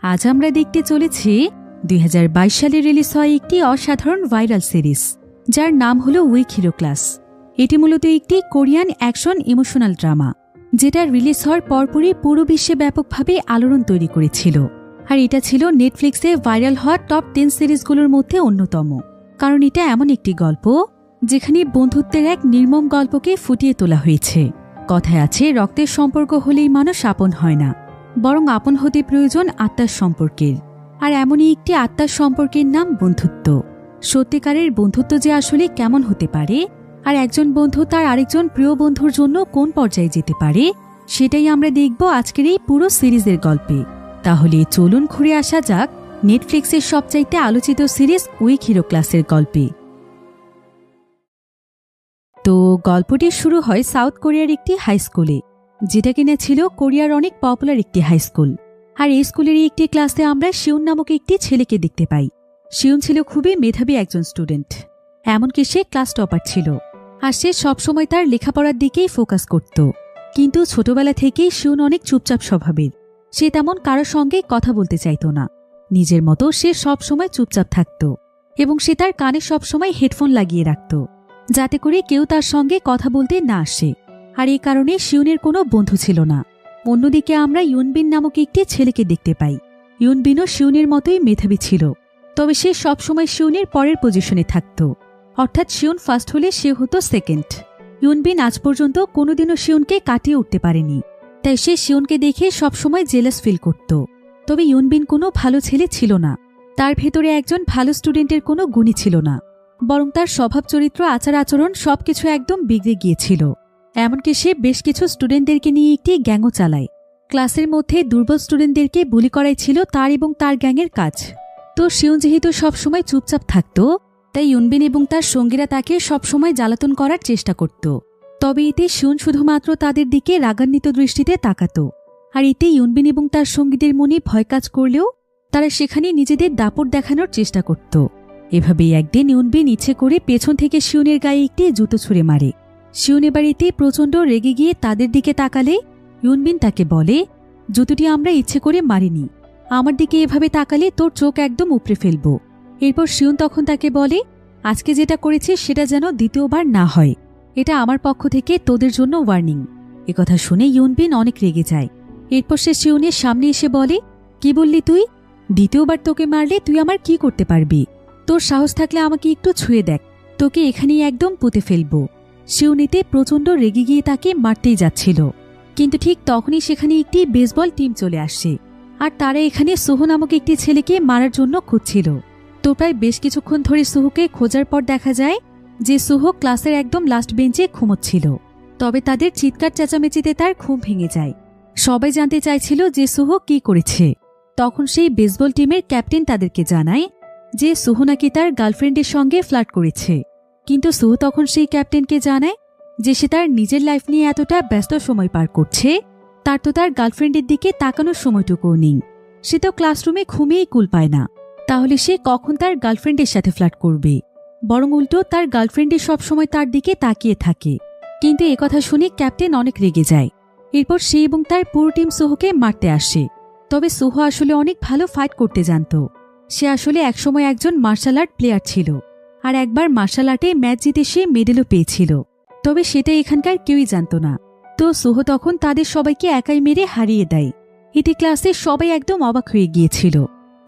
আজ আমরা দেখতে চলেছি 2022 সালে রিলিজ হয় একটি অসাধারণ ভাইরাল সিরিজ, যার নাম হল উইক হিরো ক্লাস। এটি মূলত একটি কোরিয়ান অ্যাকশন ইমোশনাল ড্রামা, যেটা রিলিজ হওয়ার পরপরই পুরো বিশ্বে ব্যাপকভাবে আলোড়ন তৈরি করেছিল। আর এটা ছিল নেটফ্লিক্সে ভাইরাল হওয়া টপ 10 সিরিজগুলোর মধ্যে অন্যতম, কারণ এটা এমন একটি গল্প যেখানে বন্ধুত্বের এক নির্মম গল্পকে ফুটিয়ে তোলা হয়েছে। কথায় আছে, রক্তের সম্পর্ক হলেই মানুষ আপন হয় না, বরং আপন হতে প্রয়োজন আত্মার সম্পর্কের। আর এমনই একটি আত্মার সম্পর্কের নাম বন্ধুত্ব। সত্যিকারের বন্ধুত্ব যে আসলে কেমন হতে পারে, আর একজন বন্ধু তার আরেকজন প্রিয় বন্ধুর জন্য কোন পর্যায়ে যেতে পারে, সেটাই আমরা দেখব আজকের এই পুরো সিরিজের গল্পে। তাহলে চলুন ঘুরে আসা যাক নেটফ্লিক্সের সবচাইতে আলোচিত সিরিজ উইক হিরো ক্লাসের গল্পে। তো গল্পটি শুরু হয় সাউথ কোরিয়ার একটি হাই স্কুলে, যেটা কিনা ছিল কোরিয়ার অনেক পপুলার একটি হাই স্কুল। আর এই স্কুলেরই একটি ক্লাসে আমরা শিউন নামক একটি ছেলেকে দেখতে পাই। শিউন ছিল খুবই মেধাবী একজন স্টুডেন্ট, এমনকি সে ক্লাস টপার ছিল। আর সে সবসময় তার লেখাপড়ার দিকেই ফোকাস করত। কিন্তু ছোটবেলা থেকেই শিউন অনেক চুপচাপ স্বভাবের। সে তেমন কারোর সঙ্গে কথা বলতে চাইত না, নিজের মতো সে সবসময় চুপচাপ থাকত। এবং সে তার কানে সবসময় হেডফোন লাগিয়ে রাখত, যাতে করে কেউ তার সঙ্গে কথা বলতে না আসে। আর এই কারণে শিউনের কোনো বন্ধু ছিল না। অন্যদিকে আমরা ইউনবিন নামক একটি ছেলেকে দেখতে পাই। ইউনবিনও শিউনের মতোই মেধাবী ছিল, তবে সে সবসময় শিউনের পরের পজিশনে থাকত। অর্থাৎ শিউন ফার্স্ট হলে সে হতো সেকেন্ড। ইউনবিন আজ পর্যন্ত কোনোদিনও শিউনকে কাটিয়ে উঠতে পারেনি, তাই সে শিউনকে দেখে সবসময় জেলাস ফিল করত। তবে ইউনবিন কোনো ভালো ছেলে ছিল না। তার ভেতরে একজন ভালো স্টুডেন্টের কোনো গুণই ছিল না, বরং তার স্বভাব চরিত্র আচার আচরণ সবকিছু একদম বিগড়ে গিয়েছিল। এমনকি সে বেশ কিছু স্টুডেন্টদেরকে নিয়ে একটি গ্যাংও চালায়। ক্লাসের মধ্যে দুর্বল স্টুডেন্টদেরকে বুলি করাই ছিল তার এবং তার গ্যাংয়ের কাজ। তো শিউন যেহেতু সবসময় চুপচাপ থাকত, তাই ইউনবিন এবং তার সঙ্গীরা তাকে সবসময় জ্বালাতন করার চেষ্টা করত। তবে এতে শিউন শুধুমাত্র তাদের দিকে রাগান্বিত দৃষ্টিতে তাকাত। আর এতে ইউনবিন এবং তার সঙ্গীদের মনে ভয় কাজ করলেও তারা সেখানে নিজেদের দাপট দেখানোর চেষ্টা করত। এভাবেই একদিন ইউনবিন ইচ্ছে করে পেছন থেকে শিউনের গায়ে একটি জুতো ছুঁড়ে মারে। শিউন এবার এতে প্রচণ্ড রেগে গিয়ে তাদের দিকে তাকালে ইউনবিন তাকে বলে, জুতোটি আমরা ইচ্ছে করে মারিনি, আমার দিকে এভাবে তাকালে তোর চোখ একদম উপড়ে ফেলব। এরপর শিউন তখন তাকে বলে, আজকে যেটা করেছিস সেটা যেন দ্বিতীয়বার না হয়, এটা আমার পক্ষ থেকে তোদের জন্য ওয়ার্নিং। একথা শুনে ইউনবিন অনেক রেগে যায়। এরপর সে শিউনের সামনে এসে বলে, কি বললি তুই? দ্বিতীয়বার তোকে মারলে তুই আমার কি করতে পারবি? তোর সাহস থাকলে আমাকে একটু ছুঁয়ে দেখ, তোকে এখানেই একদম পুঁতে ফেলব। শিউন এতে প্রচণ্ড রেগে গিয়ে তাকে মারতেই যাচ্ছিল, কিন্তু ঠিক তখনই সেখানে একটি বেসবল টিম চলে আসে। আর তারা এখানে সুহু নামক একটি ছেলেকে মারার জন্য খুঁজছিল। তো প্রায় বেশ কিছুক্ষণ ধরে সুহুকে খোঁজার পর দেখা যায় যে সুহু ক্লাসের একদম লাস্ট বেঞ্চে ঘুমোচ্ছিল। তবে তাদের চিৎকার চেঁচামেচিতে তার ঘুম ভেঙে যায়। সবাই জানতে চাইছিল যে সুহু কি করেছে। তখন সেই বেসবল টিমের ক্যাপ্টেন তাদেরকে জানায় যে সুহু নাকি তার গার্লফ্রেন্ডের সঙ্গে ফ্লার্ট করেছে। কিন্তু সুহু তখন সেই ক্যাপ্টেনকে জানায় যে সে তার নিজের লাইফ নিয়ে এতটা ব্যস্ত সময় পার করছে, তার তো তার গার্লফ্রেন্ডের দিকে তাকানোর সময়টুকুও নেই। সে তো ক্লাসরুমে ঘুমিয়েই কুল পায় না, তাহলে সে কখন তার গার্লফ্রেন্ডের সাথে ফ্লার্ট করবে? বরং উল্টো তার গার্লফ্রেন্ডের সবসময় তার দিকে তাকিয়ে থাকে। কিন্তু একথা শুনে ক্যাপ্টেন অনেক রেগে যায়। এরপর সে এবং তার পুরো টিম সুহুকে মারতে আসে। তবে সুহু আসলে অনেক ভালো ফাইট করতে জানত। সে আসলে একসময় একজন মার্শাল আর্ট প্লেয়ার ছিল, আর একবার মার্শাল আর্টে ম্যাচ জিতে সে মেডেলও পেয়েছিল। তবে সেটা এখানকার কেউই জানত না। তো সুহু তখন তাদের সবাইকে একাই মেরে হারিয়ে দেয়। এতে ক্লাসের সবাই একদম অবাক হয়ে গিয়েছিল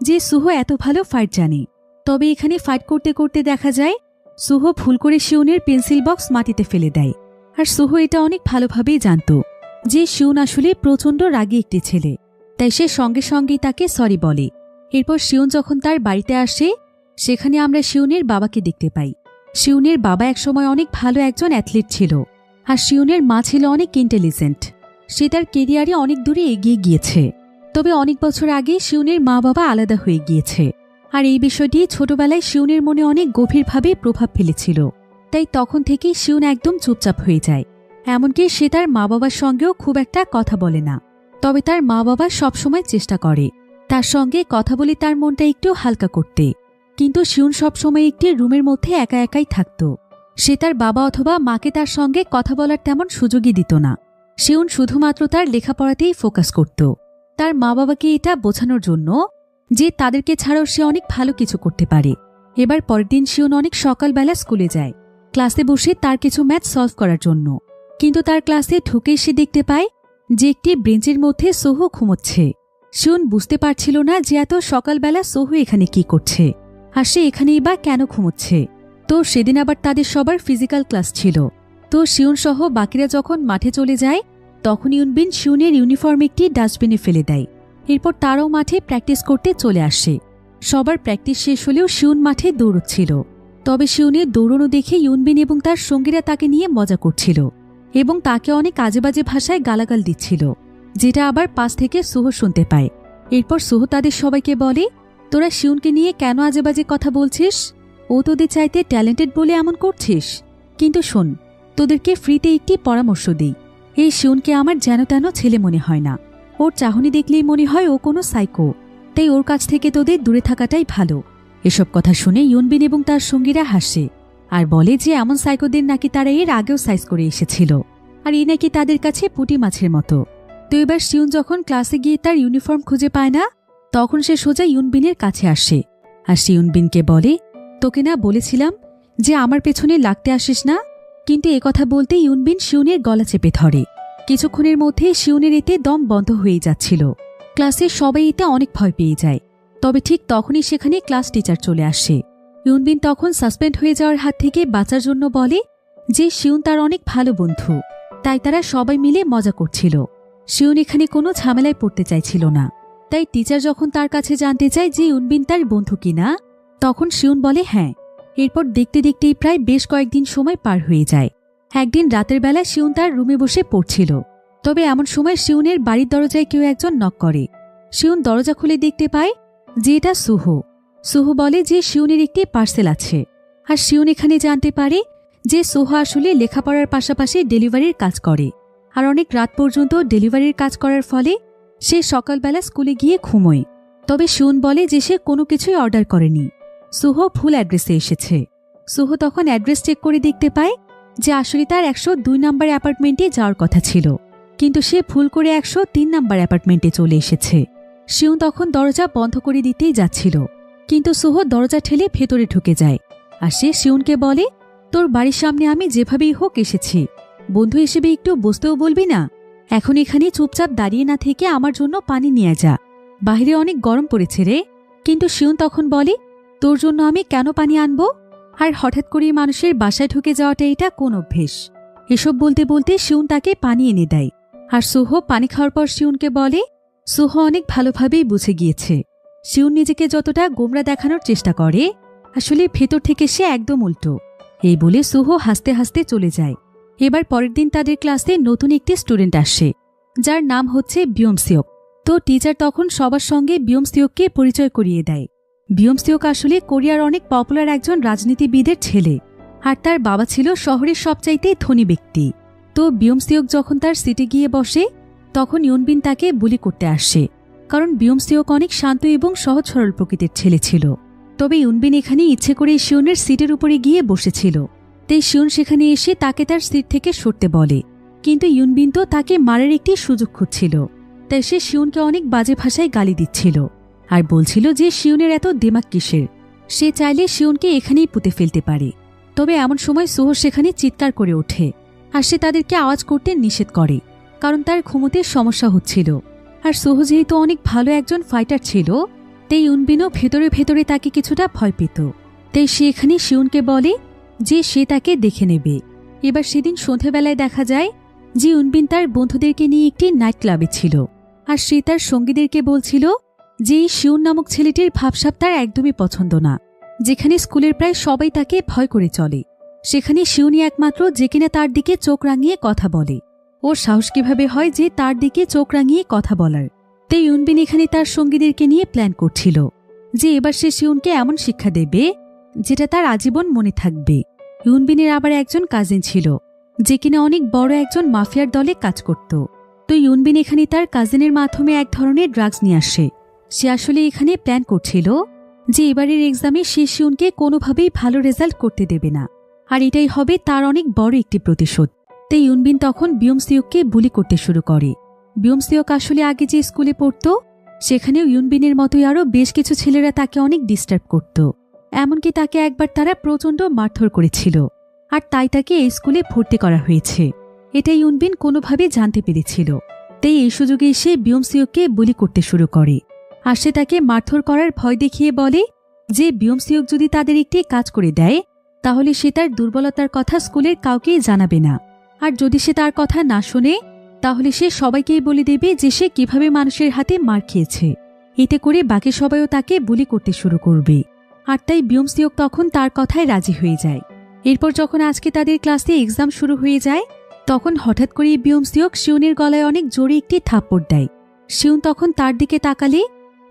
যে সুহু এত ভালো ফাইট জানে। তবে এখানে ফাইট করতে করতে দেখা যায় সুহু ভুল করে শিউনের পেন্সিল বক্স মাটিতে ফেলে দেয়। আর সুহু এটা অনেক ভালোভাবেই জানত যে শিউন আসলে প্রচণ্ড রাগী একটি ছেলে, তাই সে সঙ্গে সঙ্গেই তাকে সরি বলে। এরপর শিউন যখন তার বাড়িতে আসে, সেখানে আমরা শিউনের বাবাকে দেখতে পাই। শিউনের বাবা একসময় অনেক ভালো একজন অ্যাথলিট ছিল, আর শিউনের মা ছিল অনেক ইন্টেলিজেন্ট। সে তার কেরিয়ারে অনেক দূরে এগিয়ে গিয়েছে। তবে অনেক বছর আগে শিউনের মা বাবা আলাদা হয়ে গিয়েছে, আর এই বিষয়টি ছোটবেলায় শিউনের মনে অনেক গভীরভাবে প্রভাব ফেলেছিল। তাই তখন থেকেই শিউন একদম চুপচাপ হয়ে যায়। এমনকি সে তার মা বাবার সঙ্গেও খুব একটা কথা বলে না। তবে তার মা বাবা সবসময় চেষ্টা করে তার সঙ্গে কথা বলে তার মনটা একটু হালকা করতে। কিন্তু শিউন সবসময় একটি রুমের মধ্যে একা একাই থাকত। সে তার বাবা অথবা মাকে তার সঙ্গে কথা বলার তেমন সুযোগই দিত না। শিউন শুধুমাত্র তার লেখাপড়াতেই ফোকাস করত। তার মা বাবাকে এটা বোঝানোর জন্য যে তাদেরকে ছাড়াও সে অনেক ভালো কিছু করতে পারে। এবার পরের দিন শিউন অনেক সকালবেলা স্কুলে যায় ক্লাসে বসে তার কিছু ম্যাথ সলভ করার জন্য। কিন্তু তার ক্লাসে ঢুকে সে দেখতে পায় যে একটি বেঞ্চের মধ্যে সোহু ঘুমোচ্ছে। শিউন বুঝতে পারছিল না যে এত সকালবেলা সোহু এখানে কি করছে, আর সে এখানেই বা কেন ঘুমোচ্ছে। তো সেদিন আবার তাদের সবার ফিজিক্যাল ক্লাস ছিল। তো শিউন সহ বাকিরা যখন মাঠে চলে যায় তখন ইউনবিন শিউনের ইউনিফর্ম একটি ডাস্টবিনে ফেলে দেয়। এরপর তারাও মাঠে প্র্যাকটিস করতে চলে আসে। সবার প্র্যাকটিস শেষ হলেও শিউন মাঠে দৌড়চ্ছিল। তবে শিউনের দৌড়ানো দেখে ইউনবিন এবং তার সঙ্গীরা তাকে নিয়ে মজা করছিল এবং তাকে অনেক আজেবাজে ভাষায় গালাগাল দিচ্ছিল, যেটা আবার পাশ থেকে সোহো শুনতে পায়। এরপর সোহো তাদের সবাইকে বলে, তোরা শিউনকে নিয়ে কেন আজেবাজে কথা বলছিস? ও তোদের চাইতে ট্যালেন্টেড বলে এমন করছিস? কিন্তু শোন, তোদেরকে ফ্রিতে একটি পরামর্শ দিই। এই শিউনকে আমার যেন তেন ছেলে মনে হয় না। ওর চাহনি দেখলেই মনে হয় ও কোনো সাইকো, তাই ওর কাছ থেকে তোদের দূরে থাকাটাই ভালো। এসব কথা শুনে ইউনবিন এবং তার সঙ্গীরা হাসে আর বলে যে এমন সাইকোদের নাকি তারা এর আগেও সাইজ করে এসেছিল, আর এই নাকি তাদের কাছে পুঁটি মাছের মতো। তো এবার শিউন যখন ক্লাসে গিয়ে তার ইউনিফর্ম খুঁজে পায় না তখন সে সোজা ইউনবিনের কাছে আসে আর সে ইউনবিনকে বলে, তোকে না বলেছিলাম যে আমার পেছনে লাগতে আসিস না? কিন্তু একথা বলতে ইউনবিন শিউনের গলা চেপে ধরে। কিছুক্ষণের মধ্যে শিউনের এতে দম বন্ধ হয়ে যাচ্ছিল। ক্লাসে সবাই এতে অনেক ভয় পেয়ে যায়। তবে ঠিক তখনই সেখানে ক্লাস টিচার চলে আসে। ইউনবিন তখন সাসপেন্ড হয়ে যাওয়ার হাত থেকে বাঁচার জন্য বলে যে শিউন তার অনেক ভালো বন্ধু, তাই তারা সবাই মিলে মজা করছিল। শিউন এখানে কোনো ঝামেলায় পড়তে চাইছিল না। তাই টিচার যখন তার কাছে জানতে চায় যে ইউনবিন তার বন্ধু কিনা, তখন শিউন বলে হ্যাঁ। এরপর দেখতে দেখতেই প্রায় বেশ কয়েকদিন সময় পার হয়ে যায়। একদিন রাতের বেলা শিউন তার রুমে বসে পড়ছিল। তবে এমন সময় শিউনের বাড়ির দরজায় কেউ একজন নক করে। শিউন দরজা খুলে দেখতে পায় যে এটা সুহো। সুহো বলে যে শিউনের একটি পার্সেল আছে। আর শিউন এখানে জানতে পারে যে সুহো আসলে লেখাপড়ার পাশাপাশি ডেলিভারির কাজ করে, আর অনেক রাত পর্যন্ত ডেলিভারির কাজ করার ফলে সে সকালবেলা স্কুলে গিয়ে ঘুমোয়। তবে শিউন বলে যে সে কোনো কিছুই অর্ডার করেনি, সুহো ভুল অ্যাড্রেসে এসেছে। সুহো তখন অ্যাড্রেস চেক করে দেখতে পায় যে আসলে তার 102 নম্বর অ্যাপার্টমেন্টে যাওয়ার কথা ছিল, কিন্তু সে ভুল করে 103 নম্বর অ্যাপার্টমেন্টে চলে এসেছে। শিউন তখন দরজা বন্ধ করে দিতেই যাচ্ছিল, কিন্তু সুহো দরজা ঠেলে ভেতরে ঢুকে যায়। আর সে শিউনকে বলে, তোর বাড়ির সামনে আমি যেভাবেই হোক এসেছি, বন্ধু হিসেবে একটু বসতেও বলবি না? এখন এখানে চুপচাপ দাঁড়িয়ে না থেকে আমার জন্য পানি নিয়ে যা, বাইরে অনেক গরম পড়েছে রে। কিন্তু শিউন তখন বলে, তোর জন্য আমি কেন পানি আনবো? আর হঠাৎ করে মানুষের বাসায় ঢুকে যাওয়াটা এটা কোন অভ্যেস? এসব বলতে বলতে শিউন তাকে পানি এনে দেয়। আর সুহো পানি খাওয়ার পর শিউনকে বলে, সুহো অনেক ভালোভাবেই বুঝে গিয়েছে শিউন নিজেকে যতটা গোমরা দেখানোর চেষ্টা করে, আসলে ভেতর থেকে সে একদম উল্টো। এই বলে সুহো হাসতে হাসতে চলে যায়। এবার পরের দিন তাদের ক্লাসে নতুন একটি স্টুডেন্ট আসে, যার নাম হচ্ছে বিয়মসিওক। তো টিচার তখন সবার সঙ্গে বিয়মসিওককে পরিচয় করিয়ে দেয়। বিয়মসিওক আসলে কোরিয়ার অনেক পপুলার একজন রাজনীতিবিদের ছেলে, আর তার বাবা ছিল শহরের সবচাইতে ধনী ব্যক্তি। তো বিয়মসিওক যখন তার সিটে গিয়ে বসে তখন ইউনবিন তাকে বুলি করতে আসে, কারণ বিয়মসিওক অনেক শান্ত এবং সহজ সরল প্রকৃতির ছেলে ছিল। তবে ইউনবিন এখানে ইচ্ছে করে শিউনের সিটের উপরে গিয়ে বসেছিল, তাই শিউন সেখানে এসে তাকে তার সিট থেকে সরতে বলে। কিন্তু ইউনবিন তো তাকে মারার একটি সুযোগ খুঁজছিল, তাই সে শিউনকে অনেক বাজে ভাষায় গালি দিচ্ছিল আর বলছিল যে শিউনের এত দিমাগ কিসের, সে চাইলে শিউনকে এখানেই পুঁতে ফেলতে পারে। তবে এমন সময় সুহো সেখানে চিৎকার করে ওঠে, আর সে তাদেরকে আওয়াজ করতে নিষেধ করে, কারণ তার ঘুমোতে সমস্যা হচ্ছিল। আর সুহো যেহেতু অনেক ভালো একজন ফাইটার ছিল, তাই ইউনবিনও ভেতরে ভেতরে তাকে কিছুটা ভয় পেত। তাই সে এখানে শিউনকে বলে যে সে তাকে দেখে নেবে। এবার সেদিন সন্ধেবেলায় দেখা যায় যে ইউনবিন তার বন্ধুদেরকে নিয়ে একটি নাইট ক্লাবে ছিল, আর সে তার সঙ্গীদেরকে বলছিল যে এই শিউন নামক ছেলেটির ভাবসাব তার একদমই পছন্দ না। যেখানে স্কুলের প্রায় সবাই তাকে ভয় করে চলে, সেখানে শিউনই একমাত্র যে কিনা তার দিকে চোখ রাঙিয়ে কথা বলে। ওর সাহস কিভাবে হয় যে তার দিকে চোখ রাঙিয়ে কথা বলার? তাই ইউনবিন এখানে তার সঙ্গীদেরকে নিয়ে প্ল্যান করছিল যে এবার সে শিউনকে এমন শিক্ষা দেবে যেটা তার আজীবন মনে থাকবে। ইউনবিনের আবার একজন কাজিন ছিল, যে কিনা অনেক বড় একজন মাফিয়ার দলে কাজ করত। তো ইউনবিন এখানে তার কাজিনের মাধ্যমে এক ধরনের ড্রাগস নিয়ে আসে। সে আসলে এখানে প্ল্যান করছিল যে এবারের এক্সামে সে শিউনকে কোনোভাবেই ভালো রেজাল্ট করতে দেবে না, আর এটাই হবে তার অনেক বড় একটি প্রতিশোধ। তাই ইউনবিন তখন বিয়মসিওককে বুলি করতে শুরু করে বিউমসিওক আসলে আগে যে স্কুলে পড়তো সেখানেও ইউনবিনের মতোই আরও বেশ কিছু ছেলেরা তাকে অনেক ডিস্টার্ব করত। এমনকি তাকে একবার তারা প্রচণ্ড মারধর করেছিল, আর তাই তাকে এই স্কুলে ভর্তি করা হয়েছে। এটা ইউনবিন কোনোভাবে জানতে পেরেছিল। তাই এই সুযোগে সে বিউমসিওককে বুলি করতে শুরু করে, আর সে তাকে মারধর করার ভয় দেখিয়ে বলে যে বিউমসিওক যদি তাদের একটি কাজ করে দেয় তাহলে সে তার দুর্বলতার কথা স্কুলের কাউকেই জানাবে না, আর যদি সে তার কথা না শোনে তাহলে সে সবাইকেই বলে দেবে যে সে কিভাবে মানুষের হাতে মার খেয়েছে। এতে করে বাকি সবাইও তাকে বুলি করতে শুরু করবে, আর তাই বিউমসিওক তখন তার কথায় রাজি হয়ে যায়। এরপর যখন আজকে তাদের ক্লাসে এক্সাম শুরু হয়ে যায় তখন হঠাৎ করে বিউমসিওক শিউনের গলায় অনেক জোরে একটি থাপ্পড় দেয়। শিউন তখন তার দিকে তাকালে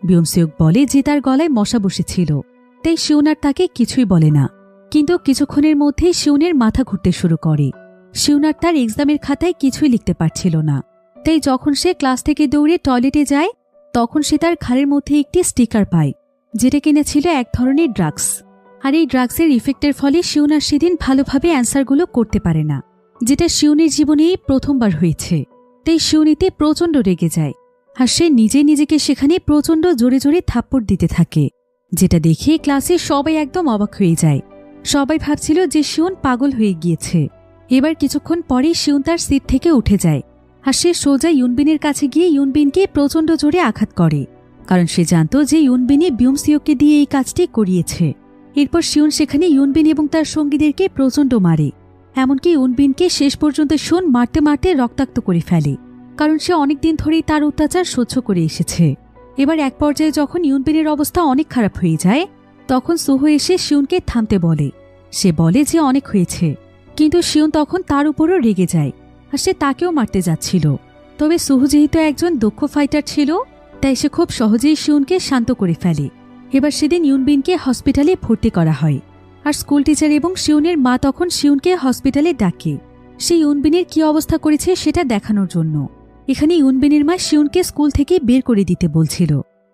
বিউমসিওক বলে যে তার গলায় মশা বসেছিল, তাই শিউন আর তাকে কিছুই বলে না। কিন্তু কিছুক্ষণের মধ্যেই শিউনের মাথা ঘুরতে শুরু করে। শিউন আর তার এক্সামের খাতায় কিছুই লিখতে পারছিল না। তাই যখন সে ক্লাস থেকে দৌড়ে টয়লেটে যায় তখন সে তার ঘাড়ের মধ্যে একটি স্টিকার পায়, যেটা কিনা ছিল এক ধরনের ড্রাগস। আর এই ড্রাগসের ইফেক্টের ফলে শিউন আর সেদিন ভালোভাবে অ্যান্সারগুলো করতে পারে না, যেটা শিউনের জীবনেই প্রথমবার হয়েছে। তাই শিউন এতে প্রচণ্ড রেগে যায়, আর সে নিজেকে সেখানে প্রচণ্ড জোরে জোরে থাপ্পড় দিতে থাকে, যেটা দেখে ক্লাসে সবাই একদম অবাক হয়ে যায়। সবাই ভাবছিল যে শিউন পাগল হয়ে গিয়েছে। এবার কিছুক্ষণ পরেই শিউন তার সিট থেকে উঠে যায়, আর সে সোজা ইউনবিনের কাছে গিয়ে ইউনবিনকে প্রচণ্ড জোরে আঘাত করে, কারণ সে জানত যে ইউনবিনই বিউমসিওককে দিয়ে এই কাজটি করিয়েছে। এরপর শিউন সেখানে ইউনবিন এবং তার সঙ্গীদেরকে প্রচণ্ড মারে, এমনকি ইউনবিনকে শেষ পর্যন্ত শিউন মারতে মারতে রক্তাক্ত করে ফেলে, কারণ সে অনেকদিন ধরেই তার অত্যাচার সহ্য করে এসেছে। এবার এক পর্যায়ে যখন ইউনবিনের অবস্থা অনেক খারাপ হয়ে যায় তখন সুহো এসে শিউনকে থামতে বলে। সে বলে যে অনেক হয়েছে, কিন্তু শিউন তখন তার উপরও রেগে যায়, আর সে তাকেও মারতে যাচ্ছিল। তবে সুহো যেহেতু একজন দক্ষ ফাইটার ছিল তাই সে খুব সহজেই শিউনকে শান্ত করে ফেলে। এবার সেদিন ইউনবিনকে হসপিটালে ভর্তি করা হয়, আর স্কুল টিচার এবং শিউনের মা তখন শিউনকে হসপিটালে ডাকে সে ইউনবিনের কি অবস্থা করেছে সেটা দেখানোর জন্য। এখানে ইউনবিনের মা শিউনকে স্কুল থেকে বের করে দিতে বলছিল।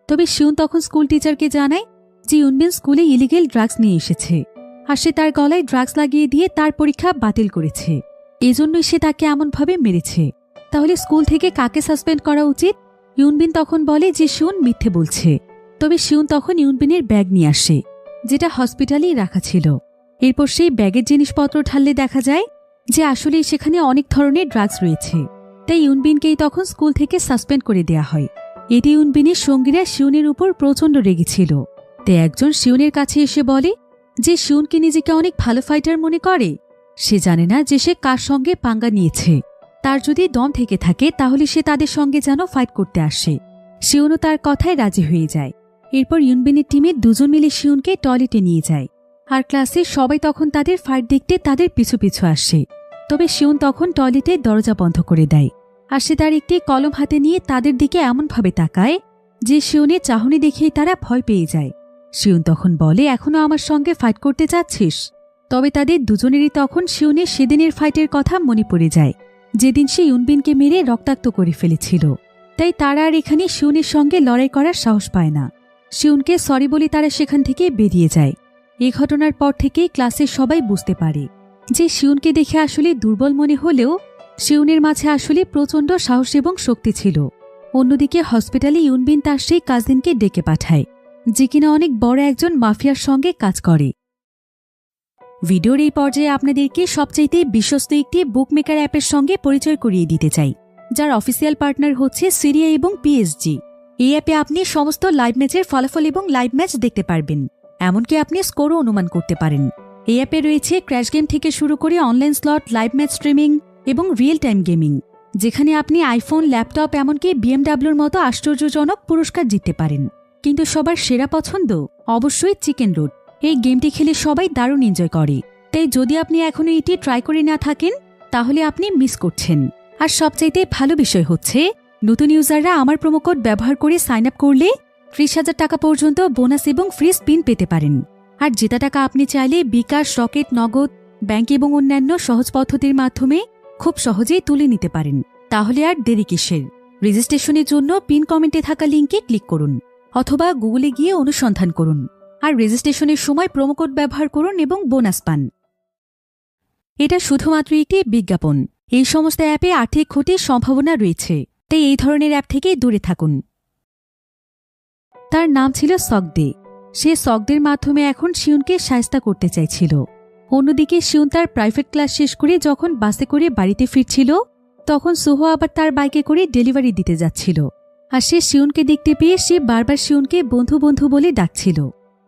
তবে শিউন তখন স্কুল টিচারকে জানায় যে ইউনবিন স্কুলে ইলিগেল ড্রাগস নিয়ে এসেছে, আর সে তার গলায় ড্রাগস লাগিয়ে দিয়ে তার পরীক্ষা বাতিল করেছে। এজন্যই সে তাকে এমনভাবে মেরেছে। তাহলে স্কুল থেকে কাকে সাসপেন্ড করা উচিত? ইউনবিন তখন বলে যে শিউন মিথ্যে বলছে। তবে শিউন তখন ইউনবিনের ব্যাগ নিয়ে আসে, যেটা হসপিটালেই রাখা ছিল। এরপর সেই ব্যাগের জিনিসপত্র ঢাললে দেখা যায় যে আসলেই সেখানে অনেক ধরনের ড্রাগস রয়েছে। তাই ইউনবিনকেই তখন স্কুল থেকে সাসপেন্ড করে দেয়া হয়। এতে ইউনবিনের সঙ্গীরা শিউনের উপর প্রচণ্ড রেগেছিল। তাই একজন শিউনের কাছে এসে বলে যে শিউনকে নিজেকে অনেক ভালো ফাইটার মনে করে। সে জানে না যে সে কার সঙ্গে পাঙ্গা নিয়েছে। তার যদি দম থেকে থাকে তাহলে সে তাদের সঙ্গে যেন ফাইট করতে আসে। শিউনও তার কথায় রাজি হয়ে যায়। এরপর ইউনবিনের টিমের দুজন মিলে শিউনকে টয়লেটে নিয়ে যায়, আর ক্লাসে সবাই তখন তাদের ফাইট দেখতে তাদের পিছু পিছু আসে। তবে শিউন তখন টয়লেটের দরজা বন্ধ করে দেয়, আর সে তার একটি কলম হাতে নিয়ে তাদের দিকে এমনভাবে তাকায় যে শিউনের চাহনি দেখেই তারা ভয় পেয়ে যায়। শিউন তখন বলে, এখনো আমার সঙ্গে ফাইট করতে চাচ্ছিস? তবে তাদের দুজনেরই তখন শিউনের সেদিনের ফাইটের কথা মনে পড়ে যায়, যেদিন সে ইউনবিনকে মেরে রক্তাক্ত করে ফেলেছিল। তাই তারা আর এখানে শিউনের সঙ্গে লড়াই করার সাহস পায় না। শিউনকে সরি বলে তারা সেখান থেকে বেরিয়ে যায়। এই ঘটনার পর থেকেই ক্লাসের সবাই বুঝতে পারে যে শিউনকে দেখে আসলে দুর্বল মনে হলেও শিউনের মাঝে আসলে প্রচণ্ড সাহস এবং শক্তি ছিল। অন্যদিকে হসপিটালে ইউনবিন তার সেই কাজিনকে ডেকে পাঠায়, যে কিনা অনেক বড় একজন মাফিয়ার সঙ্গে কাজ করে। ভিডিওর এই পর্যায়ে আপনাদেরকে সবচাইতে বিশ্বস্ত একটি বুকমেকার অ্যাপের সঙ্গে পরিচয় করিয়ে দিতে চাই, যার অফিসিয়াল পার্টনার হচ্ছে সিরিয়া এবং পিএসজি। এই অ্যাপে আপনি সমস্ত লাইভ ম্যাচের ফলাফল এবং লাইভ ম্যাচ দেখতে পারবেন, এমনকি আপনি স্কোরও অনুমান করতে পারেন। এই অ্যাপে রয়েছে ক্র্যাশ গেম থেকে শুরু করে online slot, live match streaming এবং রিয়েল টাইম গেমিং, যেখানে আপনি আইফোন, ল্যাপটপ, এমনকি বিএমডাব্লিউর মতো আশ্চর্যজনক পুরস্কার জিততে পারেন। কিন্তু সবার সেরা পছন্দ অবশ্যই চিকেন রুট। এই গেমটি খেলে সবাই দারুণ এনজয় করে, তাই যদি আপনি এখনও এটি ট্রাই করে না থাকেন তাহলে আপনি মিস করছেন। আর সবচাইতে ভালো বিষয় হচ্ছে নতুন ইউজাররা আমার প্রোমোকোড ব্যবহার করে সাইন আপ করলে 30,000 টাকা পর্যন্ত বোনাস এবং ফ্রি স্পিন পেতে পারেন। আর জেতা টাকা আপনি চাইলে বিকাশ, রকেট, নগদ, ব্যাংক এবং অন্যান্য সহজ পদ্ধতির মাধ্যমে খুব সহজেই তুলে নিতে পারেন। তাহলে আর দেরি কিসের? রেজিস্ট্রেশনের জন্য পিন কমেন্টে থাকা লিঙ্কে ক্লিক করুন অথবা গুগলে গিয়ে অনুসন্ধান করুন, আর রেজিস্ট্রেশনের সময় প্রোমোকোড ব্যবহার করুন এবং বোনাস পান। এটা শুধুমাত্র একটি বিজ্ঞাপন। এই সমস্ত অ্যাপে আর্থিক ক্ষতির সম্ভাবনা রয়েছে, তাই এই ধরনের অ্যাপ থেকে দূরে থাকুন। তার নাম ছিল সকদে। সে সকদের মাধ্যমে এখন শিউনকে শায়েস্তা করতে চাইছিল। অন্যদিকে শিউন তার প্রাইভেট ক্লাস শেষ করে যখন বাসে করে বাড়িতে ফিরছিল, তখন সোহো আবার তার বাইকে করে ডেলিভারি দিতে যাচ্ছিল। আর সে শিউনকে দেখতে পেয়ে সে বারবার শিউনকে বন্ধু বন্ধু বলে ডাকছিল।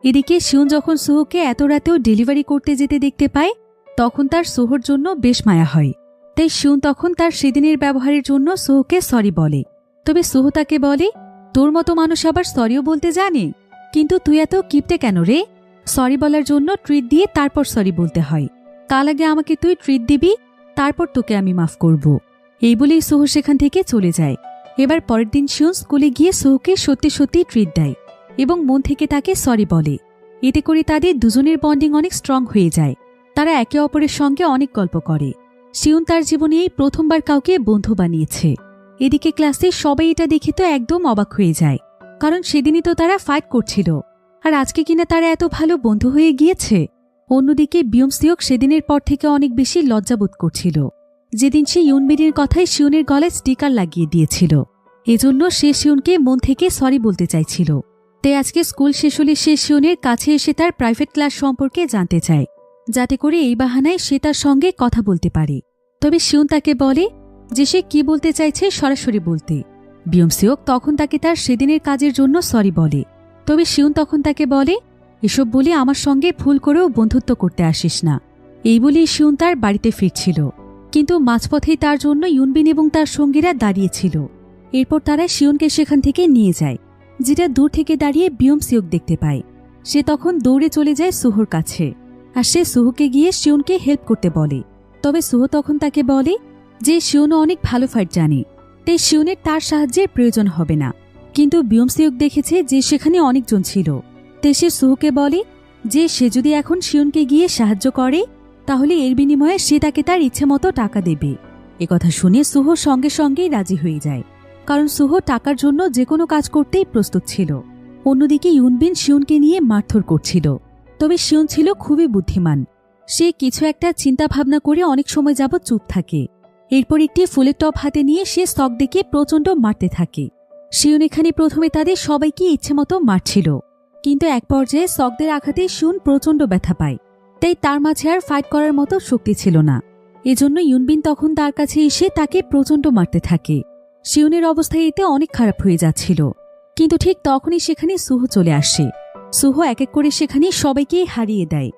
এদিকে শিউন যখন সোহোকে এত রাতেও ডেলিভারি করতে যেতে দেখতে পায়, তখন তার সোহোর জন্য বেশ মায়া হয়। তাই শিউন তখন তার সেদিনের ব্যবহারের জন্য সোহোকে সরি বলে। তবে সোহো তাকে বলে, তোর মতো মানুষ আবার সরিও বলতে জানে, কিন্তু তুই এত কিপটে কেন রে? সরি বলার জন্য ট্রিট দিয়ে তারপর সরি বলতে হয়। কাল আগে আমাকে তুই ট্রিট দিবি, তারপর তোকে আমি মাফ করব। এই বলেই সোহো সেখান থেকে চলে যায়। এবার পরের দিন শিউন স্কুলে গিয়ে সোহোকে সত্যি সত্যি ট্রিট দেয় এবং মন থেকে তাকে সরি বলে। এতে করে তাদের দুজনের বন্ডিং অনেক স্ট্রং হয়ে যায়। তারা একে অপরের সঙ্গে অনেক গল্প করে। শিউন তার জীবনে এই প্রথমবার কাউকে বন্ধু বানিয়েছে। এদিকে ক্লাসে সবাই এটা দেখে তো একদম অবাক হয়ে যায়, কারণ সেদিনই তো তারা ফাইট করছিল, আর আজকে কিনা তারা এত ভালো বন্ধু হয়ে গিয়েছে। অন্যদিকে বিয়মসিওক সেদিনের পর থেকে অনেক বেশি লজ্জাবোধ করছিল, যেদিন সে ইউনবিনের কথায় শিউনের গলায় স্টিকার লাগিয়ে দিয়েছিল। এজন্য সে শিউনকে মন থেকে সরি বলতে চাইছিল। তাই আজকে স্কুল শেষ হলে সে শিউনের কাছে এসে তার প্রাইভেট ক্লাস সম্পর্কে জানতে চায়, যাতে করে এই বাহানায় সে তার সঙ্গে কথা বলতে পারে। তবে শিউন তাকে বলে যে সে কি বলতে চাইছে সরাসরি বলতে। বিয়মসিওক তখন তাকে তার সেদিনের কাজের জন্য সরি বলে। তবে শিউন তখন তাকে বলে, এসব বলে আমার সঙ্গে ভুল করেও বন্ধুত্ব করতে আসিস না। এই বলেই শিউন তার বাড়িতে ফিরছিল, কিন্তু মাঝপথেই তার জন্য ইউনবিন এবং তার সঙ্গীরা দাঁড়িয়েছিল। এরপর তারা শিউনকে সেখান থেকে নিয়ে যায়, যেটা দূর থেকে দাঁড়িয়ে বিয়মসিওক দেখতে পায়। সে তখন দৌড়ে চলে যায় সোহোর কাছে, আর সে সোহোকে গিয়ে শিউনকে হেল্প করতে বলে। তবে সোহো তখন তাকে বলে যে শিউনও অনেক ভালো ফাইট জানে, তাই শিউনের তার সাহায্যের প্রয়োজন হবে না। কিন্তু বিয়মসিওক দেখেছে যে সেখানে অনেকজন ছিল, তাই সে সোহোকে বলে যে সে যদি এখন শিউনকে গিয়ে সাহায্য করে, তাহলে এর বিনিময়ে সে তাকে তার ইচ্ছে মতো টাকা দেবে। একথা শুনে সোহো সঙ্গে সঙ্গেই রাজি হয়ে যায়, কারণ সোহো টাকার জন্য যে কোনো কাজ করতেই প্রস্তুত ছিল। অন্যদিকে ইউনবিন শিউনকে নিয়ে মারধর করছিল। তবে শিউন ছিল খুবই বুদ্ধিমান। সে কিছু একটা চিন্তা ভাবনা করে অনেক সময় যাবৎ চুপ থাকে। এরপর একটি ফুলের টব হাতে নিয়ে সে সকদেরকে প্রচণ্ড মারতে থাকে। শিউন এখানে প্রথমে তাদের সবাইকে ইচ্ছেমতো মারছিল, কিন্তু এক পর্যায়ে সকদের আঘাতে শিউন প্রচণ্ড ব্যথা পায়। তাই তার মাঝে আর ফাইট করার মতো শক্তি ছিল না। এজন্য ইউনবিন তখন তার কাছে এসে তাকে প্রচণ্ড মারতে থাকে। শিউনের অবস্থা এতে অনেক খারাপ হয়ে যাচ্ছিল, কিন্তু ঠিক তখনই সেখানে সুহো চলে আসে। সুহো এক এক করে সেখানে সবাইকে হারিয়ে দেয়।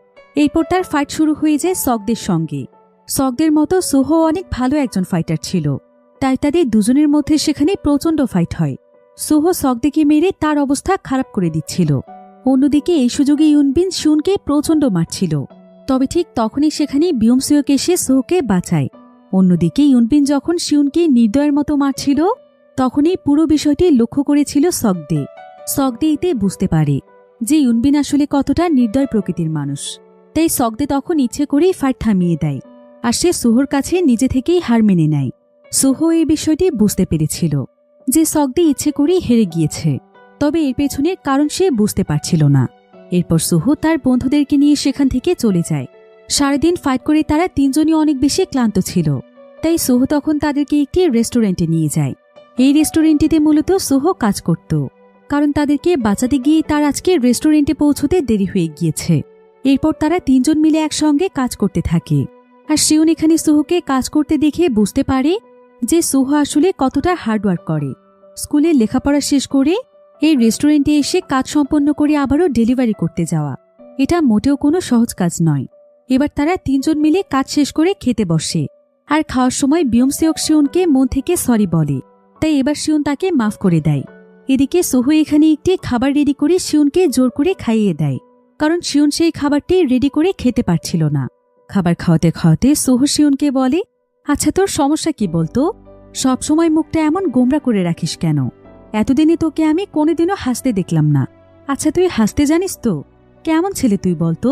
এরপর তার ফাইট শুরু হয়ে যায় সকদের সঙ্গে। সকদের মতো সুহো অনেক ভালো একজন ফাইটার ছিল, তাই তাদের দুজনের মধ্যে সেখানে প্রচণ্ড ফাইট হয়। সুহো সকদেরকে মেরে তার অবস্থা খারাপ করে দিচ্ছিল। অন্যদিকে এই সুযোগে ইউনবিন শিউনকে প্রচণ্ড মারছিল। তবে ঠিক তখনই সেখানে বিয়মসিওক এসে সুহোকে বাঁচায়। অন্যদিকে ইউনবিন যখন শিউনকে নির্দয়ের মতো মারছিল, তখনই পুরো বিষয়টি লক্ষ্য করেছিল সকদে। সকদে এতে বুঝতে পারে যে ইউনবিন আসলে কতটা নির্দয় প্রকৃতির মানুষ। তাই সকদে তখন ইচ্ছে করেই ফাইট থামিয়ে দেয়, আর সে সুহোর কাছে নিজে থেকেই হার মেনে নেয়। সুহো এই বিষয়টি বুঝতে পেরেছিল যে সকদে ইচ্ছে করেই হেরে গিয়েছে, তবে এর পেছনের কারণ সে বুঝতে পারছিল না। এরপর সুহো তার বন্ধুদেরকে নিয়ে সেখান থেকে চলে যায়। সারাদিন ফাইট করে তারা তিনজনই অনেক বেশি ক্লান্ত ছিল। তাই সুহো তখন তাদেরকে একটি রেস্টুরেন্টে নিয়ে যায়। এই রেস্টুরেন্টটিতে মূলত সুহো কাজ করত, কারণ তাদেরকে বাঁচাতে গিয়ে তার আজকে রেস্টুরেন্টে পৌঁছতে দেরি হয়ে গিয়েছে। এরপর তারা তিনজন মিলে একসঙ্গে কাজ করতে থাকে। আর শিউন এখানে সুহোকে কাজ করতে দেখে বুঝতে পারে যে সুহো আসলে কতটা হার্ডওয়ার্ক করে। স্কুলে লেখাপড়া শেষ করে এই রেস্টুরেন্টে এসে কাজ সম্পন্ন করে আবারও ডেলিভারি করতে যাওয়া, এটা মোটেও কোনো সহজ কাজ নয়। এবার তারা তিনজন মিলে কাজ শেষ করে খেতে বসে, আর খাওয়ার সময় বিয়মসিওক শিউনকে মন থেকে সরি বলে। তাই এবার শিউন তাকে মাফ করে দেয়। এদিকে সুহো এখানে একটি খাবার রেডি করে শিউনকে জোর করে খাইয়ে দেয়, কারণ শিউন সেই খাবারটি রেডি করে খেতে পারছিল না। খাবার খাওয়াতে খাওয়াতে সুহো শিউনকে বলে, আচ্ছা তোর সমস্যা কি বলতো? সবসময় মুখটা এমন গোমরা করে রাখিস কেন? এতদিনে তোকে আমি কোনোদিনও হাসতে দেখলাম না। আচ্ছা তুই হাসতে জানিস তো? কেমন ছেলে তুই বলতো?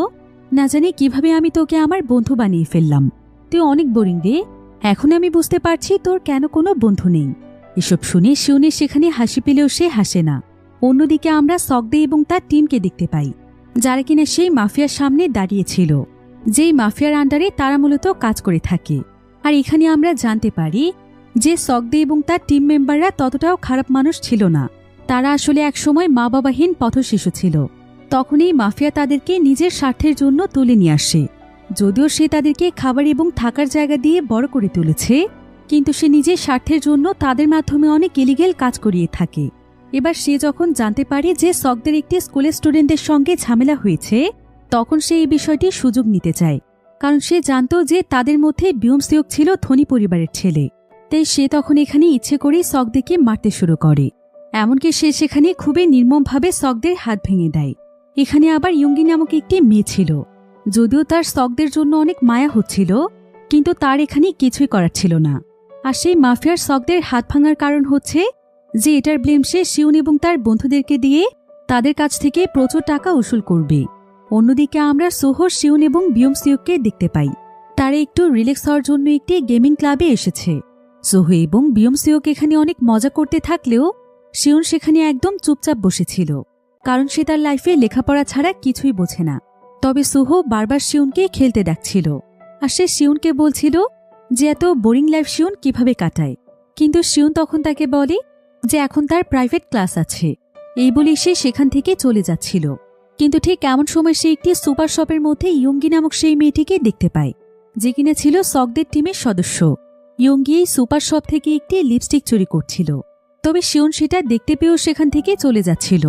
না জানি কিভাবে আমি তোকে আমার বন্ধু বানিয়ে ফেললাম। তুই অনেক বোরিং রে। এখন আমি বুঝতে পারছি তোর কেন কোনো বন্ধু নেই। এসব শুনে শিউনের সেখানে হাসি পেলেও সে হাসে না। অন্যদিকে আমরা সকদে এবং তার টিমকে দেখতে পাই, যারা কিনা সেই মাফিয়ার সামনে দাঁড়িয়েছিল, যেই মাফিয়ার আন্ডারে তারা মূলত কাজ করে থাকে। আর এখানে আমরা জানতে পারি যে সকদে এবং তার টিম মেম্বাররা ততটাও খারাপ মানুষ ছিল না। তারা আসলে একসময় মা বাবাহীন পথশিশু ছিল। তখনই মাফিয়া তাদেরকে নিজের স্বার্থের জন্য তুলে নিয়ে আসে। যদিও সে তাদেরকে খাবার এবং থাকার জায়গা দিয়ে বড় করে তুলেছে, কিন্তু সে নিজের স্বার্থের জন্য তাদের মাধ্যমে অনেক ইলিগেল কাজ করিয়ে থাকে। এবার সে যখন জানতে পারে যে সকদের একটি স্কুলের স্টুডেন্টদের সঙ্গে ঝামেলা হয়েছে, তখন সে এই বিষয়টি সুযোগ নিতে চায়। কারণ সে জানত যে তাদের মধ্যে বিয়মসিওক ছিল ধনী পরিবারের ছেলে। তাই সে তখন এখানে ইচ্ছে করেই সকদেরকে মারতে শুরু করে। এমনকি সে সেখানে খুবই নির্মমভাবে সকদের হাত ভেঙে দেয়। এখানে আবার ইয়ঙ্গি নামক একটি মেয়ে ছিল। যদিও তার সকদের জন্য অনেক মায়া হচ্ছিল, কিন্তু তার এখানে কিছুই করার ছিল না। আর সেই মাফিয়ার সকদের হাত ভাঙার কারণ হচ্ছে যে এটার ব্লেম সে শিউন এবং তার বন্ধুদেরকে দিয়ে তাদের কাছ থেকে প্রচুর টাকা উসুল করবে। অন্যদিকে আমরা সোহো, শিউন এবং বিয়মসিওককে দেখতে পাই। তারা একটু রিল্যাক্স হওয়ার জন্য একটি গেমিং ক্লাবে এসেছে। সোহো এবং বিয়মসিওক এখানে অনেক মজা করতে থাকলেও শিউন সেখানে একদম চুপচাপ বসেছিল, কারণ সে তার লাইফে লেখাপড়া ছাড়া কিছুই বোঝে না। তবে সোহো বারবার শিউনকে খেলতে ডাকছিল, আর সে শিউনকে বলছিল যে এত বোরিং লাইফ শিউন কিভাবে কাটায়। কিন্তু শিউন তখন তাকে বলে যে এখন তার প্রাইভেট ক্লাস আছে। এই বলে সে সেখান থেকে চলে যাচ্ছিল। কিন্তু ঠিক এমন সময় সে একটি সুপার শপের মধ্যে ইয়ঙ্গি নামক সেই মেয়েটিকে দেখতে পায়, যে কিনা ছিল সকদের টিমের সদস্য। ইয়ঙ্গি এই সুপার শপ থেকে একটি লিপস্টিক চুরি করছিল। তবে শিউন সেটা দেখতে পেয়েও সেখান থেকে চলে যাচ্ছিল।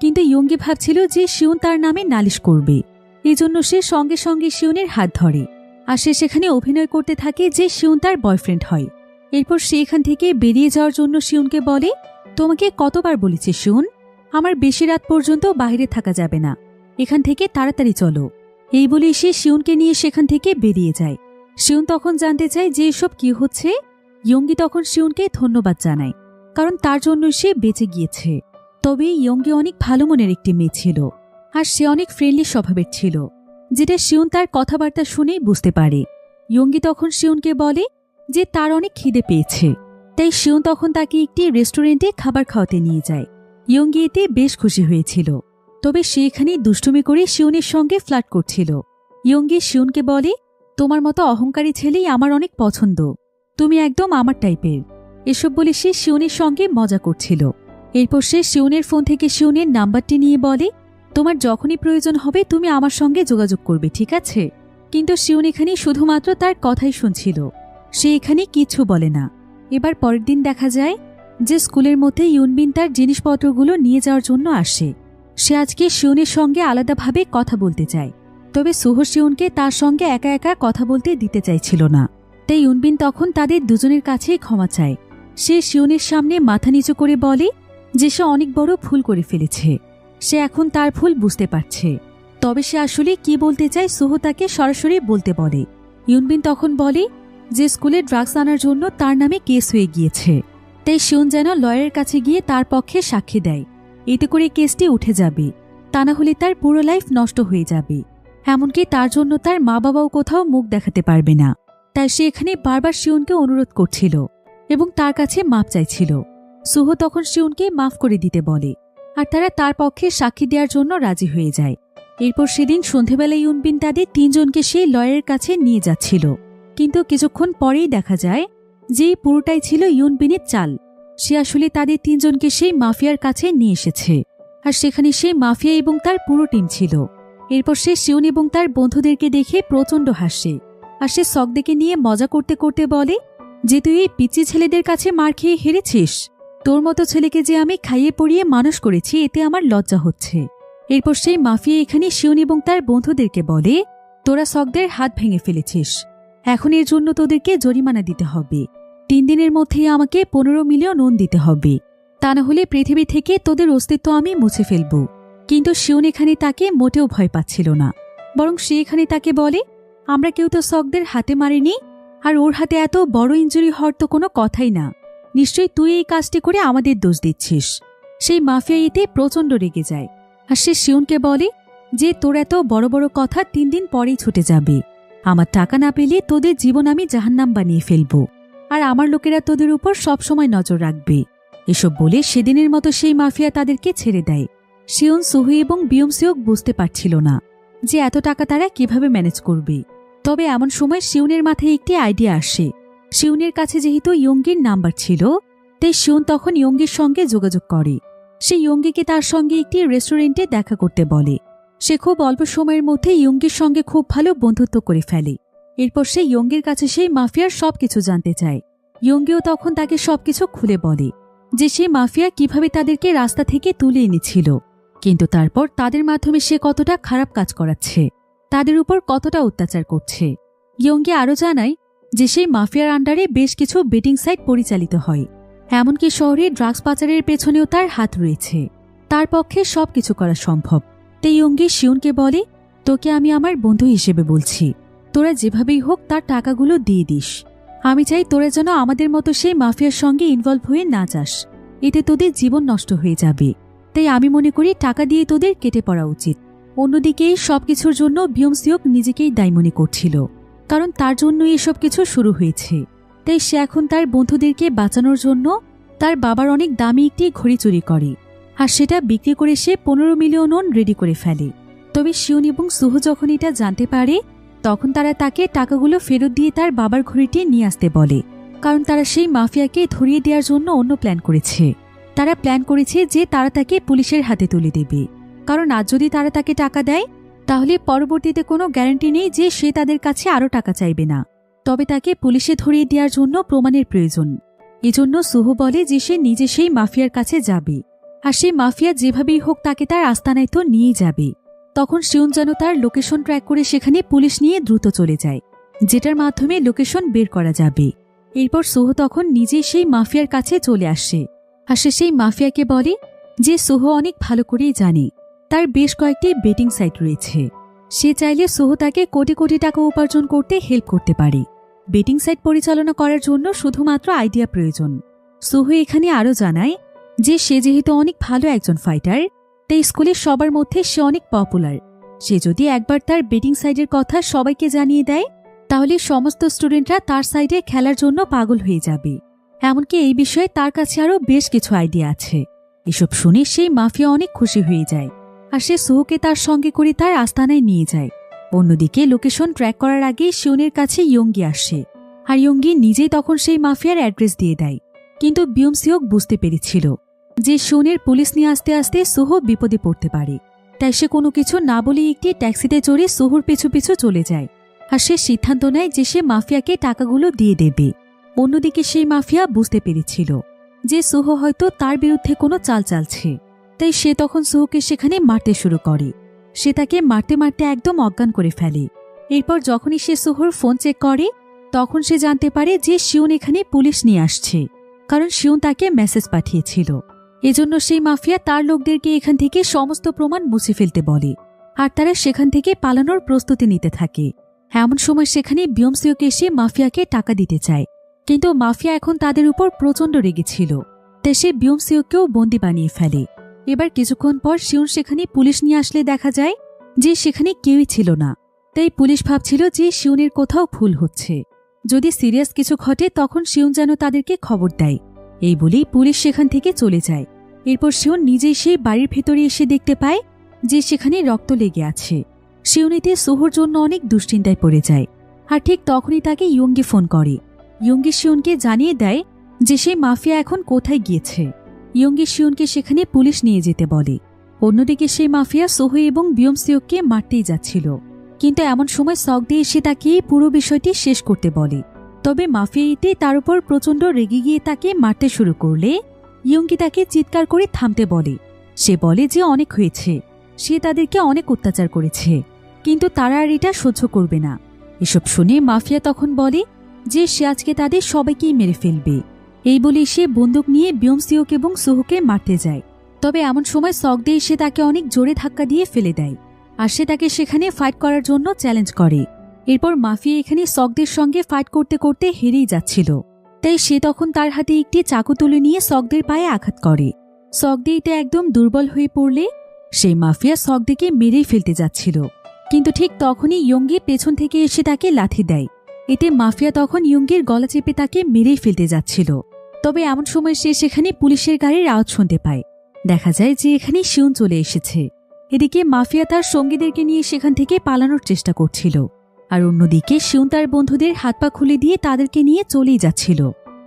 কিন্তু ইয়ঙ্গি ভাবছিল যে শিউন তার নামে নালিশ করবে। এজন্য সে সঙ্গে সঙ্গে শিউনের হাত ধরে, আর সে সেখানে অভিনয় করতে থাকে যে শিউন তার বয়ফ্রেন্ড হয়। এরপর সে এখান থেকে বেরিয়ে যাওয়ার জন্য শিউনকে বলে, তোমাকে কতবার বলেছি শিউন, আমার বেশি রাত পর্যন্ত বাইরে থাকা যাবে না, এখান থেকে তাড়াতাড়ি চলো। এই বলে সে শিউনকে নিয়ে সেখান থেকে বেরিয়ে যায়। শিউন তখন জানতে চায় যে এসব কি হচ্ছে। ইয়ঙ্গি তখন শিউনকে ধন্যবাদ জানায়, কারণ তার জন্য সে বেঁচে গিয়েছে। তবে ইয়ঙ্গি অনেক ভালো মনের একটি মেয়ে ছিল, আর সে অনেক ফ্রেন্ডলি স্বভাবের ছিল, যেটা শিউন তার কথাবার্তা শুনেই বুঝতে পারে। ইয়ঙ্গি তখন শিউনকে বলে যে তার অনেক খিদে পেয়েছে, তাই শিউন তখন তাকে একটি রেস্টুরেন্টে খাবার খাওয়াতে নিয়ে যায়। ইয়ঙ্গি এতে বেশ খুশি হয়েছিল। তবে সে এখানে দুষ্টুমি করে শিউনের সঙ্গে ফ্লার্ট করছিল। ইয়ঙ্গি শিউনকে বলে, তোমার মতো অহংকারী ছেলেই আমার অনেক পছন্দ, তুমি একদম আমার টাইপের। এসব বলে সে শিউনের সঙ্গে মজা করছিল। এরপর সে শিউনের ফোন থেকে শিউনের নাম্বারটি নিয়ে বলে, তোমার যখনই প্রয়োজন হবে তুমি আমার সঙ্গে যোগাযোগ করবে, ঠিক আছে? কিন্তু শিউন এখানে শুধুমাত্র তার কথাই শুনছিল, সে এখানে কিছু বলে না। এবার পরের দিন দেখা যায় যে স্কুলের মধ্যে ইউনবিন তার জিনিসপত্রগুলো নিয়ে যাওয়ার জন্য আসে। সে আজকে শিউনের সঙ্গে আলাদাভাবে কথা বলতে চায়, তবে সোহো শিউনকে তার সঙ্গে একা একা কথা বলতে দিতে চাইছিল না। তাই ইউনবিন তখন তাদের দুজনের কাছেই ক্ষমা চায়। সে শিউনের সামনে মাথা নিচু করে বলে যে সে অনেক বড় ভুল করে ফেলেছে, সে এখন তার ভুল বুঝতে পারছে। তবে সে আসলে কি বলতে চায় সোহো তাকে সরাসরি বলতে বলে। ইউনবিন তখন বলে যে স্কুলে ড্রাগস আনার জন্য তার নামে কেস হয়ে গিয়েছে, তাই শিউন যেন লয়ারের কাছে গিয়ে তার পক্ষে সাক্ষী দেয়। এতে করে কেসটি উঠে যাবে, তা না হলে তার পুরো লাইফ নষ্ট হয়ে যাবে। এমনকি তার জন্য তার মা বাবাও কোথাও মুখ দেখাতে পারবে না। তাই সে এখানে বারবার শিউনকে অনুরোধ করছিল এবং তার কাছে মাপ চাইছিল। সোহো তখন শিউনকে মাফ করে দিতে বলে, আর তারা তার পক্ষে সাক্ষী দেওয়ার জন্য রাজি হয়ে যায়। এরপর সেদিন সন্ধেবেলা ইউনবিন তাদের তিনজনকে সেই লয়ারের কাছে নিয়ে যাচ্ছিল। কিন্তু কিছুক্ষণ পরেই দেখা যায় যে পুরোটাই ছিল ইউনবিনের চাল। সে আসলে তাদের তিনজনকে সেই মাফিয়ার কাছে নিয়ে এসেছে, আর সেখানে সেই মাফিয়া এবং তার পুরো টিম ছিল। এরপর সে শিউন এবং তার বন্ধুদেরকে দেখে প্রচণ্ড হাসে, আর সে সকদেরকে নিয়ে মজা করতে করতে বলে যে তুই এই পিচ্চি ছেলেদের কাছে মার খেয়ে হেরেছিস, তোর মতো ছেলেকে যে আমি খাইয়ে পড়িয়ে মানুষ করেছি এতে আমার লজ্জা হচ্ছে। এরপর সেই মাফিয়া এখানে শিউন এবং তার বন্ধুদেরকে বলে, তোরা সকদের হাত ভেঙে ফেলেছিস, এখন এর জন্য তোদেরকে জরিমানা দিতে হবে। 3 দিনের মধ্যেই আমাকে 15 মিলিয়ন ওন দিতে হবে, তা না হলে পৃথিবী থেকে তোদের অস্তিত্ব আমি মুছে ফেলব। কিন্তু শিউন এখানে তাকে মোটেও ভয় পাচ্ছিল না, বরং সে এখানে তাকে বলে, আমরা কেউ তো সকদের হাতে মারিনি, আর ওর হাতে এত বড় ইনজুরি হওয়ার তো কোনো কথাই না, নিশ্চয়ই তুই এই কাজটি করে আমাদের দোষ দিচ্ছিস। সেই মাফিয়া এতে প্রচণ্ড রেগে যায়, আর সে শিউনকে বলে যে তোর এত বড় বড় কথা 3 দিন পরেই ছুটে যাবে, আমার টাকা না পেলে তোদের জীবন আমি জাহান্নাম বানিয়ে ফেলব, আর আমার লোকেরা তোদের উপর সবসময় নজর রাখবে। এসব বলে সেদিনের মতো সেই মাফিয়া তাদেরকে ছেড়ে দেয়। শিউন, সোহো এবং বিয়মসিওক বুঝতে পারছিল না যে এত টাকা তারা কিভাবে ম্যানেজ করবে। তবে এমন সময় শিউনের মাথায় একটি আইডিয়া আসে। শিউনের কাছে যেহেতু ইয়ঙ্গির নাম্বার ছিল, তাই শিউন তখন ইয়ঙ্গির সঙ্গে যোগাযোগ করে। সে ইয়ঙ্গিকে তার সঙ্গে একটি রেস্টুরেন্টে দেখা করতে বলে। সে খুব অল্প সময়ের মধ্যে ইয়ঙ্গির সঙ্গে খুব ভালো বন্ধুত্ব করে ফেলে। এরপর সে ইয়ঙ্গির কাছে সেই মাফিয়ার সবকিছু জানতে চায়। ইয়ঙ্গিও তখন তাকে সবকিছু খুলে বলে যে সে মাফিয়া কিভাবে তাদেরকে রাস্তা থেকে তুলে এনেছিল, কিন্তু তারপর তাদের মাধ্যমে সে কতটা খারাপ কাজ করাচ্ছে, তাদের উপর কতটা অত্যাচার করছে। ইয়ঙ্গি আরও জানায় যে সেই মাফিয়ার আন্ডারে বেশ কিছু বেটিং সাইট পরিচালিত হয়, এমনকি শহরে ড্রাগস পাচারের পেছনেও তার হাত রয়েছে। তার পক্ষে সবকিছু করা সম্ভব। তাই ইয়ঙ্গি শিউনকে বলে, তোকে আমি আমার বন্ধু হিসেবে বলছি, তোরা যেভাবেই হোক তার টাকাগুলো দিয়ে দিস। আমি চাই তোরা যেন আমাদের মতো সেই মাফিয়ার সঙ্গে ইনভলভ হয়ে না যাস, এতে তোদের জীবন নষ্ট হয়ে যাবে। তাই আমি মনে করি টাকা দিয়ে তোদের কেটে পড়া উচিত। অন্যদিকে সবকিছুর জন্য বিয়মসিওক নিজেকেই দায়ী মনে করছিল, কারণ তার জন্যই এসব কিছু শুরু হয়েছে। তাই সে এখন তার বন্ধুদেরকে বাঁচানোর জন্য তার বাবার অনেক দামি একটি ঘড়ি চুরি করে, আর সেটা বিক্রি করে সে 15 মিলিয়ন ওন রেডি করে ফেলে। তবে শিউন এবং সুহু যখন এটা জানতে পারে, তখন তারা তাকে টাকাগুলো ফেরত দিয়ে তার বাবার ঘড়িটি নিয়ে আসতে বলে, কারণ তারা সেই মাফিয়াকে ধরিয়ে দেওয়ার জন্য অন্য প্ল্যান করেছে। তারা প্ল্যান করেছে যে তারা তাকে পুলিশের হাতে তুলে দেবে, কারণ আজ যদি তারা তাকে টাকা দেয় তাহলে পরবর্তীতে কোনো গ্যারান্টি নেই যে সে তাদের কাছে আরও টাকা চাইবে না। তবে তাকে পুলিশে ধরিয়ে দেওয়ার জন্য প্রমাণের প্রয়োজন। এজন্য সুহু বলে যে সে নিজে সেই মাফিয়ার কাছে যাবে, আর সেই মাফিয়া যেভাবেই হোক তাকে তার আস্তানায় তো নিয়েই যাবে। তখন শিউন যেন তার লোকেশন ট্র্যাক করে সেখানে পুলিশ নিয়ে দ্রুত চলে যায়, যেটার মাধ্যমে লোকেশন বের করা যাবে। এরপর সুহু তখন নিজেই সেই মাফিয়ার কাছে চলে আসে, আর সে সেই মাফিয়াকে বলে যে সুহু অনেক ভালো করেই জানে তার বেশ কয়েকটি বেটিং সাইট রয়েছে। সে চাইলে সুহু তাকে কোটি কোটি টাকা উপার্জন করতে হেল্প করতে পারে। বেটিং সাইট পরিচালনা করার জন্য শুধুমাত্র আইডিয়া প্রয়োজন। সুহু এখানে আরও জানায় যে সে যেহেতু অনেক ভালো একজন ফাইটার, তাই স্কুলের সবার মধ্যে সে অনেক পপুলার। সে যদি একবার তার বেটিং সাইডের কথা সবাইকে জানিয়ে দেয়, তাহলে সমস্ত স্টুডেন্টরা তার সাইডে খেলার জন্য পাগল হয়ে যাবে। এমনকি এই বিষয়ে তার কাছে আরও বেশ কিছু আইডিয়া আছে। এসব শুনে সেই মাফিয়া অনেক খুশি হয়ে যায়, আর সে সুহুকে তার সঙ্গে করে তার আস্তানায় নিয়ে যায়। অন্যদিকে লোকেশন ট্র্যাক করার আগে শিউনের কাছে ইয়ঙ্গি আসে, আর ইয়ঙ্গি নিজেই তখন সেই মাফিয়ার অ্যাড্রেস দিয়ে দেয়। কিন্তু বিয়মসিওক বুঝতে পেরেছিল যে শিউনের পুলিশ নিয়ে আসতে আসতে সুহু বিপদে পড়তে পারে, তাই সে কোনো কিছু না বলে একটি ট্যাক্সিতে চড়ে সুহুর পিছু পিছু চলে যায়, আর সে সিদ্ধান্ত নেয় যে সে মাফিয়াকে টাকাগুলো দিয়ে দেবে। অন্যদিকে সেই মাফিয়া বুঝতে পেরেছিল যে সুহু হয়তো তার বিরুদ্ধে কোনো চাল চালছে, তাই সে তখন সুহুকে সেখানে মারতে শুরু করে। সে তাকে মারতে মারতে একদম অজ্ঞান করে ফেলে। এরপর যখনই সে সুহুর ফোন চেক করে, তখন সে জানতে পারে যে শিউন এখানে পুলিশ নিয়ে আসছে, কারণ শিউন তাকে মেসেজ পাঠিয়েছিল। এজন্য সেই মাফিয়া তার লোকদেরকে এখান থেকে সমস্ত প্রমাণ মুছে ফেলতে বলে, আর তারা সেখান থেকে পালানোর প্রস্তুতি নিতে থাকে। এমন সময় সেখানে বিয়মসিওক এসে মাফিয়াকে টাকা দিতে চায়, কিন্তু মাফিয়া এখন তাদের উপর প্রচণ্ড রেগেছিল, তাই সে বিয়মসিওকেও বন্দি বানিয়ে ফেলে। এবার কিছুক্ষণ পর শিউন সেখানে পুলিশ নিয়ে আসলে দেখা যায় যে সেখানে কেউই ছিল না। তাই পুলিশ ভাবছিল যে শিউনের কোথাও ভুল হচ্ছে, যদি সিরিয়াস কিছু ঘটে তখন শিউন যেন তাদেরকে খবর দেয়। এই বলেই পুলিশ সেখান থেকে চলে যায়। এরপর শিউন নিজেই সেই বাড়ির ভেতরে এসে দেখতে পায় যে সেখানে রক্ত লেগে আছে। শিউন এতে সুহুর জন্য অনেক দুশ্চিন্তায় পড়ে যায়, আর ঠিক তখনই তাকে ইয়ঙ্গি ফোন করে। ইয়ঙ্গি শিউনকে জানিয়ে দেয় যে সেই মাফিয়া এখন কোথায় গিয়েছে। ইয়ঙ্গি শিউনকে সেখানে পুলিশ নিয়ে যেতে বলে। অন্যদিকে সেই মাফিয়া সুহু এবং বিয়মসিওককে মারতেই যাচ্ছিল, কিন্তু এমন সময় সকদে এসে তাকে পুরো বিষয়টি শেষ করতে বলে। তবে মাফিয়া এতে তার উপর প্রচণ্ড রেগে গিয়ে তাকে মারতে শুরু করলে ইয়ঙ্গি তাকে চিৎকার করে থামতে বলে। সে বলে যে অনেক হয়েছে, সে তাদেরকে অনেক অত্যাচার করেছে, কিন্তু তারা আর এটা সহ্য করবে না। এসব শুনে মাফিয়া তখন বলে যে সে আজকে তাদের সবাইকেই মেরে ফেলবে। এই বলে সে বন্দুক নিয়ে বিয়মসিওক এবং সুহুকে মারতে যায়। তবে এমন সময় সকদে এসে তাকে অনেক জোরে ধাক্কা দিয়ে ফেলে দেয়, আর সে তাকে সেখানে ফাইট করার জন্য চ্যালেঞ্জ করে। এরপর মাফিয়া এখানে সকদের সঙ্গে ফাইট করতে করতে হেরেই যাচ্ছিল, তাই সে তখন তার হাতে একটি চাকু তুলে নিয়ে সকদের পায়ে আঘাত করে। সকদে এতে একদম দুর্বল হয়ে পড়লে সেই মাফিয়া সকদেকে মেরেই ফেলতে যাচ্ছিল, কিন্তু ঠিক তখনই ইয়ঙ্গি পেছন থেকে এসে তাকে লাথি দেয়। এতে মাফিয়া তখন ইয়ঙ্গির গলা চেপে তাকে মেরেই ফেলতে যাচ্ছিল। তবে এমন সময় সে সেখানে পুলিশের গাড়ির আওয়াজ শুনতে পায়। দেখা যায় যে এখানে শিউন চলে এসেছে। এদিকে মাফিয়া তার সঙ্গীদেরকে নিয়ে সেখান থেকে পালানোর চেষ্টা করছিল, আর অন্যদিকে শিউন তার বন্ধুদের হাত পা খুলে দিয়ে তাদেরকে নিয়ে চলেই যাচ্ছিল।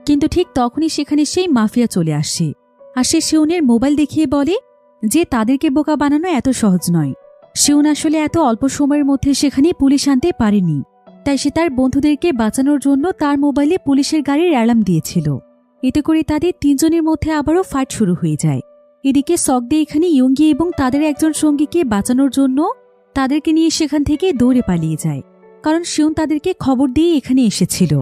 কিন্তু ঠিক তখনই সেখানে সেই মাফিয়া চলে আসে। আর সে শিউনের মোবাইল দেখিয়ে বলে যে তাদেরকে বোকা বানানো এত সহজ নয়। শিউন আসলে এত অল্প সময়ের মধ্যে সেখানে পুলিশ আনতে পারেনি, তাই সে তার বন্ধুদেরকে বাঁচানোর জন্য তার মোবাইলে পুলিশের গাড়ির অ্যালার্ম দিয়েছিল। এতে করে তাদের তিনজনের মধ্যে আবারও ফাইট শুরু হয়ে যায়। এদিকে সকদে এখানে ইয়ঙ্গি এবং তাদের একজন সঙ্গীকে বাঁচানোর জন্য তাদেরকে নিয়ে সেখান থেকে দৌড়ে পালিয়ে যায়, কারণ শিউন তাদেরকে খবর দিয়ে এখানে এসেছিল।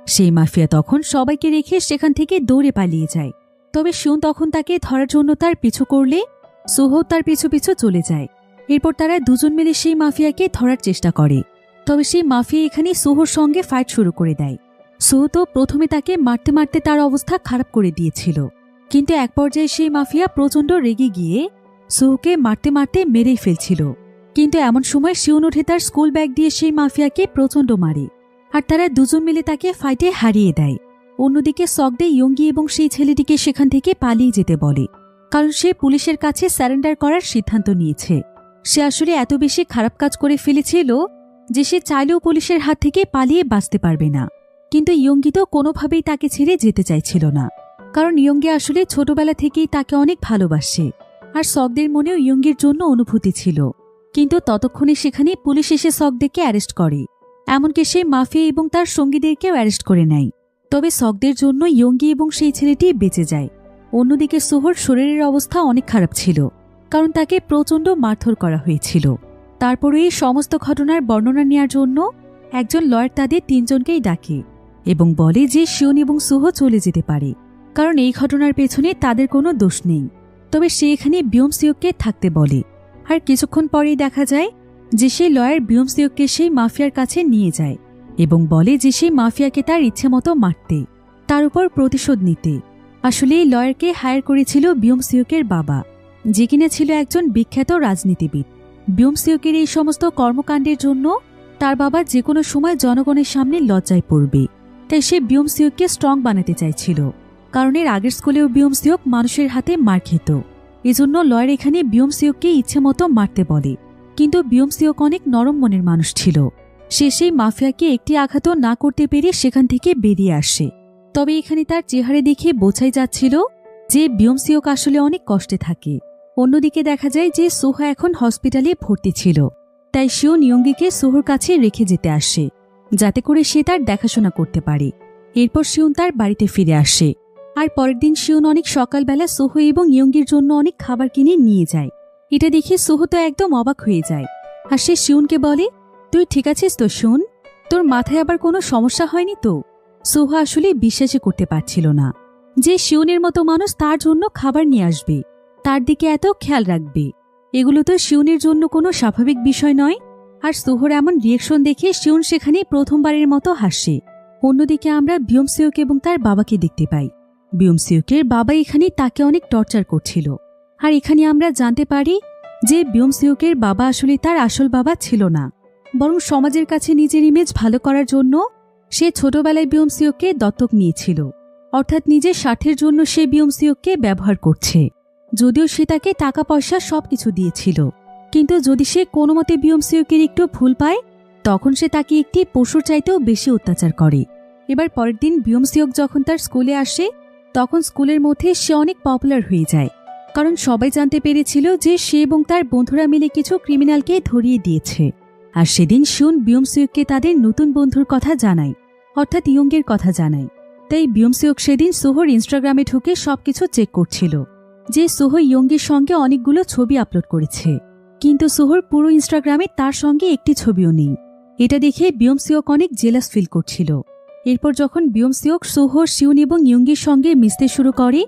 সেই মাফিয়া তখন সবাইকে রেখে সেখান থেকে দৌড়ে পালিয়ে যায়। তবে শিউন তখন তাকে ধরার জন্য তার পিছু করলে সোহো তার পিছু পিছু চলে যায়। এরপর তারা দুজন মিলে সেই মাফিয়াকে ধরার চেষ্টা করে। তবে সেই মাফিয়া এখানে সোহোর সঙ্গে ফাইট শুরু করে দেয়। সোহো তো প্রথমে তাকে মারতে মারতে তার অবস্থা খারাপ করে দিয়েছিল, কিন্তু এক পর্যায়ে সেই মাফিয়া প্রচণ্ড রেগে গিয়ে সোহোকে মারতে মারতে মেরেই ফেলছিল। কিন্তু এমন সময় শিউন উঠে তার স্কুল ব্যাগ দিয়ে সেই মাফিয়াকে প্রচণ্ড মারে, আর তারা দুজন মিলে তাকে ফাইটে হারিয়ে দেয়। অন্যদিকে সকদে ইয়ঙ্গি এবং সেই ছেলেটিকে সেখান থেকে পালিয়ে যেতে বলে, কারণ সে পুলিশের কাছে স্যারেন্ডার করার সিদ্ধান্ত নিয়েছে। সে আসলে এত বেশি খারাপ কাজ করে ফেলেছিল যে সে চাইলেও পুলিশের হাত থেকে পালিয়ে বাঁচতে পারবে না। কিন্তু ইয়ঙ্গি তো কোনোভাবেই তাকে ছেড়ে যেতে চাইছিল না, কারণ ইয়ঙ্গি আসলে ছোটবেলা থেকেই তাকে অনেক ভালোবাসে, আর সকদের মনেও ইয়ঙ্গির জন্য অনুভূতি ছিল। কিন্তু ততক্ষণে সেখানে পুলিশ এসে সকদেরকে অ্যারেস্ট করে, এমনকি সে মাফিয়া এবং তার সঙ্গীদেরকেও অ্যারেস্ট করে নেয়। তবে সকদের জন্য ইয়ঙ্গি এবং সেই ছেলেটি বেঁচে যায়। অন্যদিকে সোহর শরীরের অবস্থা অনেক খারাপ ছিল, কারণ তাকে প্রচণ্ড মারধর করা হয়েছিল। তারপরে এই সমস্ত ঘটনার বর্ণনা নেওয়ার জন্য একজন লয়ার তাদের তিনজনকেই ডাকে এবং বলে যে শিউন এবং সোহো চলে যেতে পারে, কারণ এই ঘটনার পেছনে তাদের কোনো দোষ নেই। তবে সে এখানে বিয়মসিওককে থাকতে বলে। আর কিছুক্ষণ পরেই দেখা যায় যে সেই লয়ার বিয়মসিওককে সেই মাফিয়ার কাছে নিয়ে যায় এবং বলে যে সেই মাফিয়াকে তার ইচ্ছে মতো মারতে, তার উপর প্রতিশোধ নিতে। আসলে এই লয়ারকে হায়ার করেছিল বিয়মসিওকের বাবা, যে কিনা ছিল একজন বিখ্যাত রাজনীতিবিদ। বিয়মসিওকের এই সমস্ত কর্মকাণ্ডের জন্য তার বাবা যে কোনো সময় জনগণের সামনে লজ্জায় পড়বে, তাই সে বিয়মসিওককে স্ট্রং বানাতে চাইছিল, কারণ এর আগের স্কুলেও বিয়মসিওক মানুষের হাতে মার খেত। এজন্য লয়ার এখানে বিয়মসিওককে ইচ্ছে মতো মারতে বলে। কিন্তু বিয়মসিওক অনেক নরম মনের মানুষ ছিল। সে সেই মাফিয়াকে একটি আঘাতও না করতে পেরে সেখান থেকে বেরিয়ে আসে। তবে এখানে তার চেহারা দেখে বোঝাই যাচ্ছিল যে বিয়মসিওক আসলে অনেক কষ্টে থাকে। অন্যদিকে দেখা যায় যে সোহো এখন হসপিটালে ভর্তি ছিল, তাই শিউন ইয়ঙ্গিকে সোহোর কাছে রেখে যেতে আসে, যাতে করে সে তার দেখাশোনা করতে পারে। এরপর শিউন তার বাড়িতে ফিরে আসে। আর পরের দিন শিউন অনেক সকালবেলা সোহো এবং ইয়ঙ্গির জন্য অনেক খাবার কিনে নিয়ে যায়। এটা দেখে সোহো তো একদম অবাক হয়ে যায়, আর সে শিউনকে বলে, তুই ঠিক আছিস তো শিউন? তোর মাথায় আবার কোনো সমস্যা হয়নি তো? সোহো আসলে বিশ্বাসই করতে পারছিল না যে শিউনের মতো মানুষ তার জন্য খাবার নিয়ে আসবে, তার দিকে এত খেয়াল রাখবে। এগুলো তো শিউনের জন্য কোনো স্বাভাবিক বিষয় নয়। আর সোহোর এমন রিয়েকশন দেখে শিউন সেখানে প্রথমবারের মতো হাসে। অন্যদিকে আমরা বিয়মসিওক এবং তার বাবাকে দেখতে পাই। বিয়মসিওকের বাবা এখানে তাকে অনেক টর্চার করছিল, আর এখানে আমরা জানতে পারি যে বিয়মসিওকের বাবা আসলে তার আসল বাবা ছিল না, বরং সমাজের কাছে নিজের ইমেজ ভালো করার জন্য সে ছোটবেলায় বিয়মসিওককে দত্তক নিয়েছিল। অর্থাৎ নিজের স্বার্থের জন্য সে বিয়মসিওককে ব্যবহার করছে। যদিও সে তাকে টাকা পয়সা সবকিছু দিয়েছিল, কিন্তু যদি সে কোনো মতে বিয়মসিওকের একটু ভুল পায়, তখন সে তাকে একটি পশুর চাইতেও বেশি অত্যাচার করে। এবার পরের দিন বিয়মসিওক যখন তার স্কুলে আসে, তখন স্কুলের মধ্যে সে অনেক পপুলার হয়ে যায়, কারণ সবাই জানতে পেরেছিল যে সে এবং তার বন্ধুরা মিলে কিছু ক্রিমিনালকে ধরিয়ে দিয়েছে। আর সেদিন শিউন বিয়মসিওককে তাদের নতুন বন্ধুর কথা জানায়, অর্থাৎ ইয়ঙ্গের কথা জানায়। তাই বিয়মসিওক সেদিন সোহোর ইনস্টাগ্রামে ঢুকে সবকিছু চেক করছিল যে সোহো ইয়ঙ্গের সঙ্গে অনেকগুলো ছবি আপলোড করেছে, কিন্তু সোহোর পুরো ইনস্টাগ্রামে তার সঙ্গে একটি ছবিও নেই। এটা দেখে বিয়মসিওক অনেক জেলাস ফিল করছিল। এরপর যখন বিয়মসিওক সোহো, শিউন এবং ইয়ঙ্গির সঙ্গে মিশতে শুরু করে,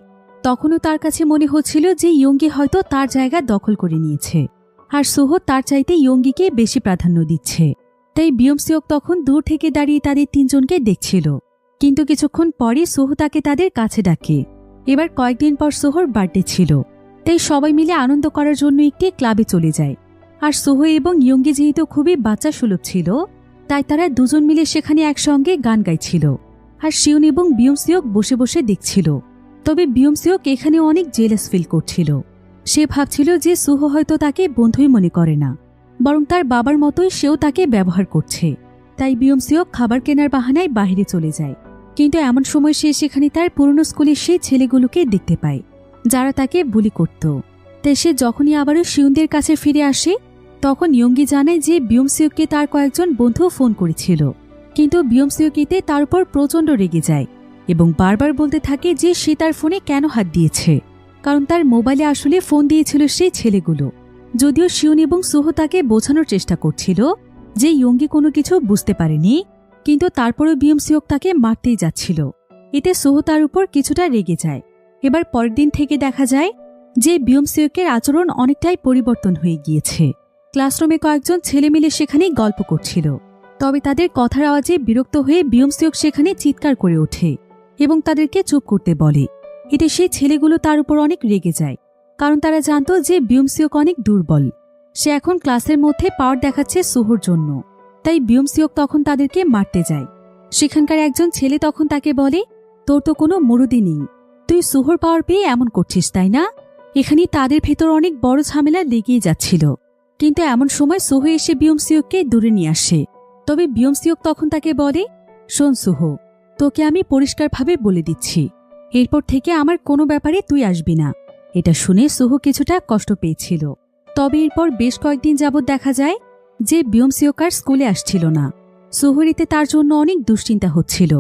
তখনও তার কাছে মনে হচ্ছিল যে ইয়ঙ্গি হয়তো তার জায়গা দখল করে নিয়েছে, আর সোহো তার চাইতে ইয়ঙ্গিকে বেশি প্রাধান্য দিচ্ছে। তাই বিয়মসিওক তখন দূর থেকে দাঁড়িয়ে তাদের তিনজনকে দেখছিল। কিন্তু কিছুক্ষণ পরে সোহো তাকে তাদের কাছে ডাকে। এবার কয়েকদিন পর সোহোর বার্থডে ছিল, তাই সবাই মিলে আনন্দ করার জন্য একটি ক্লাবে চলে যায়। আর সোহো এবং ইয়ঙ্গি যেহেতু খুবই বাচ্চা সুলভ ছিল, তাই তারা দুজন মিলে সেখানে একসঙ্গে গান গাইছিল। আর শিউন এবং বিয়মসিওক বসে বসে দেখছিল। তবে বিয়মসিওক এখানে অনেক জেলাস ফিল করছিল। সে ভাবছিল যে সোহো হয়তো তাকে বন্ধুই মনে করে না, বরং তার বাবার মতোই সেও তাকে ব্যবহার করছে। তাই বিয়মসিওক খাবার কেনার বাহানায় বাইরে চলে যায়। কিন্তু এমন সময় সে সেখানে তার পুরনো স্কুলের সেই ছেলেগুলোকে দেখতে পায় যারা তাকে বুলি করত। তাই সে যখনই আবারও শিউনদের কাছে ফিরে আসে তখন ইয়ঙ্গি জানায় যে বিয়মসিওককে তার কয়েকজন বন্ধু ফোন করেছিল, কিন্তু বিয়মসিওকিতে তার উপর প্রচণ্ড রেগে যায় এবং বারবার বলতে থাকে যে সে তার ফোনে কেন হাত দিয়েছে, কারণ তার মোবাইলে আসলে ফোন দিয়েছিল সেই ছেলেগুলো। যদিও শিউন এবং সুহো তাকে বোঝানোর চেষ্টা করছিল যে ইয়ঙ্গি কোনো কিছু বুঝতে পারেনি, কিন্তু তারপরও বিয়মসিওক তাকে মারতেই যাচ্ছিল। এতে সুহো তার উপর কিছুটা রেগে যায়। এবার পরের দিন থেকে দেখা যায় যে বিয়মসিওকের আচরণ অনেকটাই পরিবর্তন হয়ে গিয়েছে। ক্লাসরুমে কয়েকজন ছেলে মিলে সেখানেই গল্প করছিল, তবে তাদের কথার আওয়াজে বিরক্ত হয়ে বিয়মসিওক সেখানে চিৎকার করে ওঠে এবং তাদেরকে চুপ করতে বলে। এতে সেই ছেলেগুলো তার উপর অনেক রেগে যায়, কারণ তারা জানত যে বিয়মসিওক অনেক দুর্বল। সে এখন ক্লাসের মধ্যে পাওয়ার দেখাচ্ছে সুহোর জন্য, তাই বিয়মসিওক তখন তাদেরকে মারতে যায়। সেখানকার একজন ছেলে তখন তাকে বলে, তোর তো কোনো মুরুদি নেই, তুই সুহোর পাওয়ার পেয়ে এমন করছিস তাই না? এখানে তাদের ভেতর অনেক বড় ঝামেলা লেগেই যাচ্ছিল, কিন্তু এমন সময় সুহো এসে বিয়মসিওককে দূরে নিয়ে আসে। তবে বিয়মসিওক তখন তাকে বলে, শোন সুহো, তোকে আমি পরিষ্কারভাবে বলে দিচ্ছি, এরপর থেকে আমার কোনো ব্যাপারে তুই আসবি না। এটা শুনে সুহো কিছুটা কষ্ট পেয়েছিল। তবে এরপর বেশ কয়েকদিন যাবৎ দেখা যায় যে বিয়মসিওক আর স্কুলে আসছিল না। সুহোরিতে তার জন্য অনেক দুশ্চিন্তা হচ্ছিল,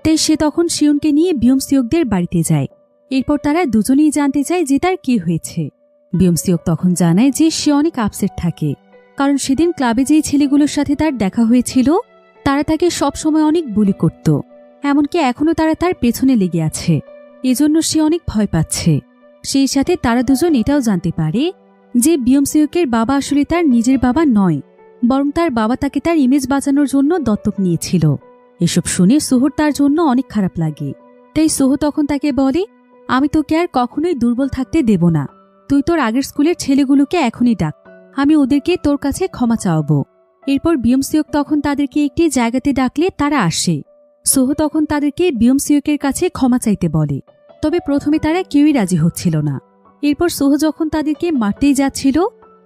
তাই সে তখন শিউনকে নিয়ে বিয়মসিওকদের বাড়িতে যায়। এরপর তারা দুজনেই জানতে চায় যে তার কি হয়েছে। বিয়মসিওক তখন জানায় যে সে অনেক আপসেট থাকে, কারণ সেদিন ক্লাবে যেই ছেলেগুলোর সাথে তার দেখা হয়েছিল তারা তাকে সবসময় অনেক বুলি করত, এমনকি এখনও তারা তার পেছনে লেগে আছে, এজন্য সে অনেক ভয় পাচ্ছে। সেই সাথে তারা দুজন এটাও জানতে পারে যে বিয়মসিওকের বাবা আসলে তার নিজের বাবা নয়, বরং তার বাবা তাকে তার ইমেজ বাঁচানোর জন্য দত্তক নিয়েছিল। এসব শুনে সুহোর তার জন্য অনেক খারাপ লাগে। তাই সুহো তখন তাকে বলে, আমি তোকে আর কখনোই দুর্বল থাকতে দেব না, তুই তোর আগের স্কুলের ছেলেগুলোকে এখনই ডাক, আমি ওদেরকে তোর কাছে ক্ষমা চাওয়াবো। এরপর বিয়মসিওক তখন তাদেরকে একটি জায়গাতে ডাকলে তারা আসে। সুহো তখন তাদেরকে বিয়মসিওকের কাছে ক্ষমা চাইতে বলে, তবে প্রথমে তারা কেউই রাজি হচ্ছিল না। এরপর সুহো যখন তাদেরকে মারতেই যাচ্ছিল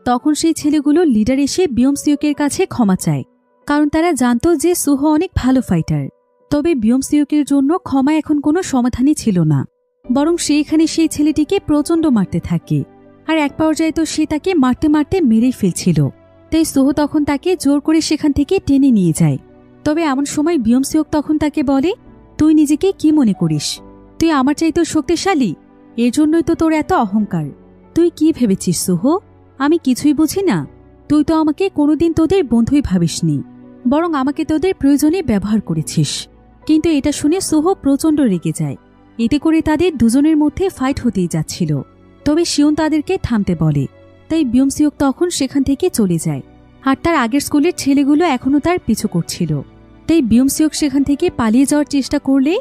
তখন সেই ছেলেগুলো লিডার এসে বিয়মসিওকের কাছে ক্ষমা চায়, কারণ তারা জানত যে সুহো অনেক ভালো ফাইটার। তবে বিয়মসিওকের জন্য ক্ষমা এখন কোনো সমাধানই ছিল না, বরং সে এখানে সেই ছেলেটিকে প্রচণ্ড মারতে থাকে, আর এক পর্যায়ে তো সে তাকে মারতে মারতে মেরেই ফেলছিল। তাই সুহো তখন তাকে জোর করে সেখান থেকে টেনে নিয়ে যায়। তবে এমন সময় বিয়মসিওক তখন তাকে বলে, তুই নিজেকে কি মনে করিস? তুই আমার চাইতেও শক্তিশালী, এর জন্যই তো তোর এত অহংকার। তুই কি ভেবেছিস সুহো, আমি কিছুই বুঝি না? তুই তো আমাকে কোনোদিন তোদের বন্ধুই ভাবিসনি, বরং আমাকে তোদের প্রয়োজনে ব্যবহার করেছিস। কিন্তু এটা শুনে সুহো প্রচণ্ড রেগে যায়। এতে করে তাদের দুজনের মধ্যে ফাইট হতেই যাচ্ছিল। তবে শিউন তাদেরকে থামতে বলে, তাই বিয়মসিওক তখন সেখান থেকে চলে যায়। আর তার আগের স্কুলের ছেলেগুলো এখনও তার পিছু করছিল। তাই বিয়মসিওক সেখান থেকে পালিয়ে যাওয়ার চেষ্টা করলে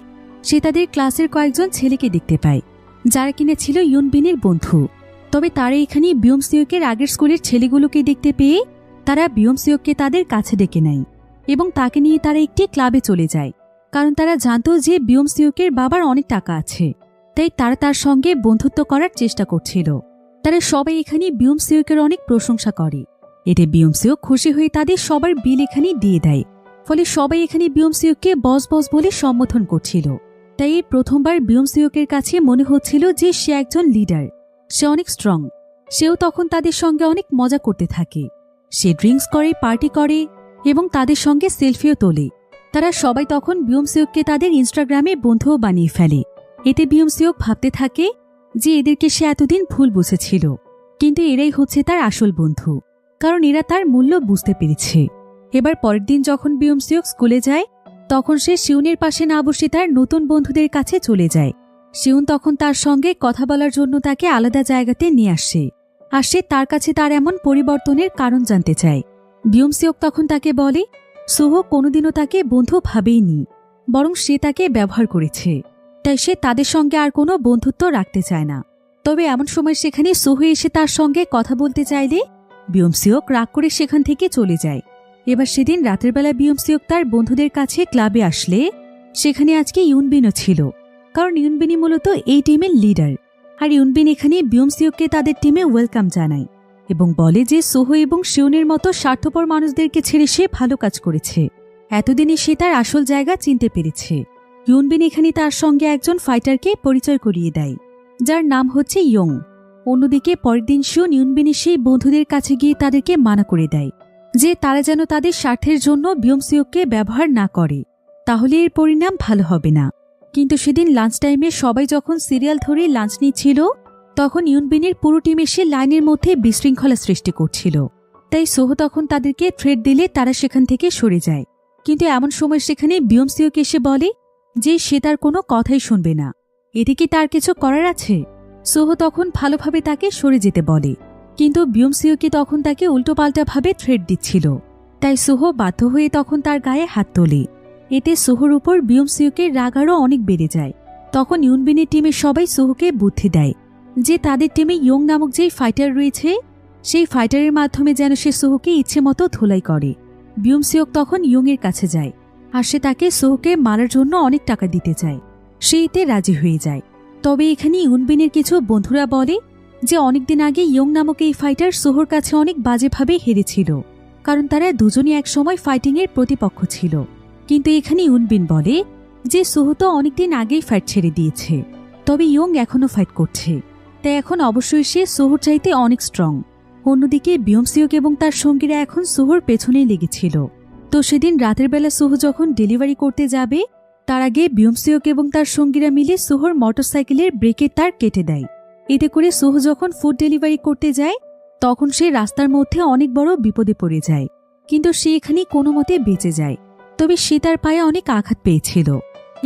সে তাদের ক্লাসের কয়েকজন ছেলেকে দেখতে পায় যারা কিনা ছিল ইয়ুনবিনের বন্ধু। তবে তারা এখানে বিয়মসিওকের আগের স্কুলের ছেলেগুলোকে দেখতে পেয়ে তারা বিয়মসিওককে তাদের কাছে ডেকে নেয় এবং তাকে নিয়ে তারা একটি ক্লাবে চলে যায়, কারণ তারা জানত যে বিয়মসিওকের বাবার অনেক টাকা আছে। তাই তারা তার সঙ্গে বন্ধুত্ব করার চেষ্টা করছিল। তারা সবাই এখানে বিয়মসিওকের অনেক প্রশংসা করে। এতে বিয়মসিওক খুশি হয়ে তাদের সবার বিল এখানে দিয়ে দেয়। ফলে সবাই এখানে বিয়মসিওককে বস বস বলে সম্বোধন করছিল। তাই এই প্রথমবার বিয়মসিওকের কাছে মনে হচ্ছিল যে সে একজন লিডার, সে অনেক স্ট্রং। সেও তখন তাদের সঙ্গে অনেক মজা করতে থাকে। সে ড্রিঙ্কস করে, পার্টি করে এবং তাদের সঙ্গে সেলফিও তোলে। তারা সবাই তখন বিয়মসিওককে তাদের ইনস্টাগ্রামে বন্ধুও বানিয়ে ফেলে। এতে বিয়মসিওক ভাবতে থাকে যে এদেরকে সে এতদিন ভুল বুঝেছিল, কিন্তু এরাই হচ্ছে তার আসল বন্ধু, কারণ এরা তার মূল্য বুঝতে পেরেছে। এবার পরের দিন যখন বিয়মসিওক স্কুলে যায় তখন সে শিউনের পাশে না বসে তার নতুন বন্ধুদের কাছে চলে যায়। শিউন তখন তার সঙ্গে কথা বলার জন্য তাকে আলাদা জায়গাতে নিয়ে আসে, আর সে তার কাছে তার এমন পরিবর্তনের কারণ জানতে চায়। বিয়মসিওক তখন তাকে বলে, সুহো কোনোদিনও তাকে বন্ধু ভাবেইনি, বরং সে তাকে ব্যবহার করেছে। তাই সে তাদের সঙ্গে আর কোনো বন্ধুত্ব রাখতে চায় না। তবে এমন সময় সেখানে সুহো এসে তার সঙ্গে কথা বলতে চাইলে বিয়মসিওক রাগ করে সেখান থেকে চলে যায়। এবার সেদিন রাতের বেলা বিয়মসিওক তার বন্ধুদের কাছে ক্লাবে আসলে সেখানে আজকে ইয়ুনবিনও ছিল, কারণ ইয়ুনবিনই মূলত এই টিমের লিডার। আর ইয়ুনবিন এখানে বিয়মসিওককে তাদের টিমে ওয়েলকাম জানায় এবং বলে যে সুহো এবং শিউনের মতো স্বার্থপর মানুষদেরকে ছেড়ে সে ভালো কাজ করেছে। এতদিনে সে তার আসল জায়গা চিনতে পেরেছে। ইউনবিন এখানে তার সঙ্গে একজন ফাইটারকে পরিচয় করিয়ে দেয়, যার নাম হচ্ছে ইয়ং। অন্যদিকে পরের দিন শিউন ইউনবিনের সেই বন্ধুদের কাছে গিয়ে তাদেরকে মানা করে দেয় যে তারা যেন তাদের স্বার্থের জন্য বিয়মসিওককে ব্যবহার না করে, তাহলে এর পরিণাম ভালো হবে না। কিন্তু সেদিন লাঞ্চ টাইমে সবাই যখন সিরিয়াল ধরে লাঞ্চ নিচ্ছিল, তখন ইউনবিনের পুরো টিম এসে লাইনের মধ্যে বিশৃঙ্খলা সৃষ্টি করছিল। তাই সোহো তখন তাদেরকে থ্রেট দিলে তারা সেখান থেকে সরে যায়। কিন্তু এমন সময় সেখানে বিয়মসিওক এসে বলে যে সে তার কোনো কথাই শুনবে না, এতে কি তার কিছু করার আছে। সোহো তখন ভালোভাবে তাকে সরে যেতে বলে, কিন্তু বিয়মসিওকে তখন তাকে উল্টোপাল্টাভাবে থ্রেট দিচ্ছিল। তাই সোহো বাধ্য হয়ে তখন তার গায়ে হাত তোলে। এতে সোহোর উপর বিয়মসিওকের রাগ আরও অনেক বেড়ে যায়। তখন ইউনবিনের টিমের সবাই সোহোকে বুদ্ধি দেয় যে তাদের টিমে ইয়ং নামক যেই ফাইটার রয়েছে, সেই ফাইটারের মাধ্যমে যেন সে সোহোকে ইচ্ছে মতো ধোলাই করে। বিয়মসিওক তখন ইয়ংয়ের কাছে যায় আর সে তাকে সোহোকে মারার জন্য অনেক টাকা দিতে চায়। সে এতে রাজি হয়ে যায়। তবে এখানে ইউনবিনের কিছু বন্ধুরা বলে যে অনেকদিন আগে ইয়ং নামক এই ফাইটার সোহোর কাছে অনেক বাজেভাবে হেরেছিল, কারণ তারা দুজনই একসময় ফাইটিংয়ের প্রতিপক্ষ ছিল। কিন্তু এখানে ইউনবিন বলে যে সোহো তো অনেকদিন আগেই ফাইট ছেড়ে দিয়েছে, তবে ইয়ং এখনও ফাইট করছে, তাই এখন অবশ্যই সে সোহোর চাইতে অনেক স্ট্রং। অন্যদিকে বিয়মসিওক এবং তার সঙ্গীরা এখন সোহোর পেছনেই লেগেছিল। তো সেদিন রাতের বেলা সোহো যখন ডেলিভারি করতে যাবে, তার আগে বিয়মসিওক এবং তার সঙ্গীরা মিলে সোহোর মোটরসাইকেলের ব্রেকের তার কেটে দেয়। এতে করে সোহো যখন ফুড ডেলিভারি করতে যায়, তখন সে রাস্তার মধ্যে অনেক বড় বিপদে পড়ে যায়। কিন্তু সে এখানে কোনো মতে বেঁচে যায়, তবে সে তার পায়ে অনেক আঘাত পেয়েছিল।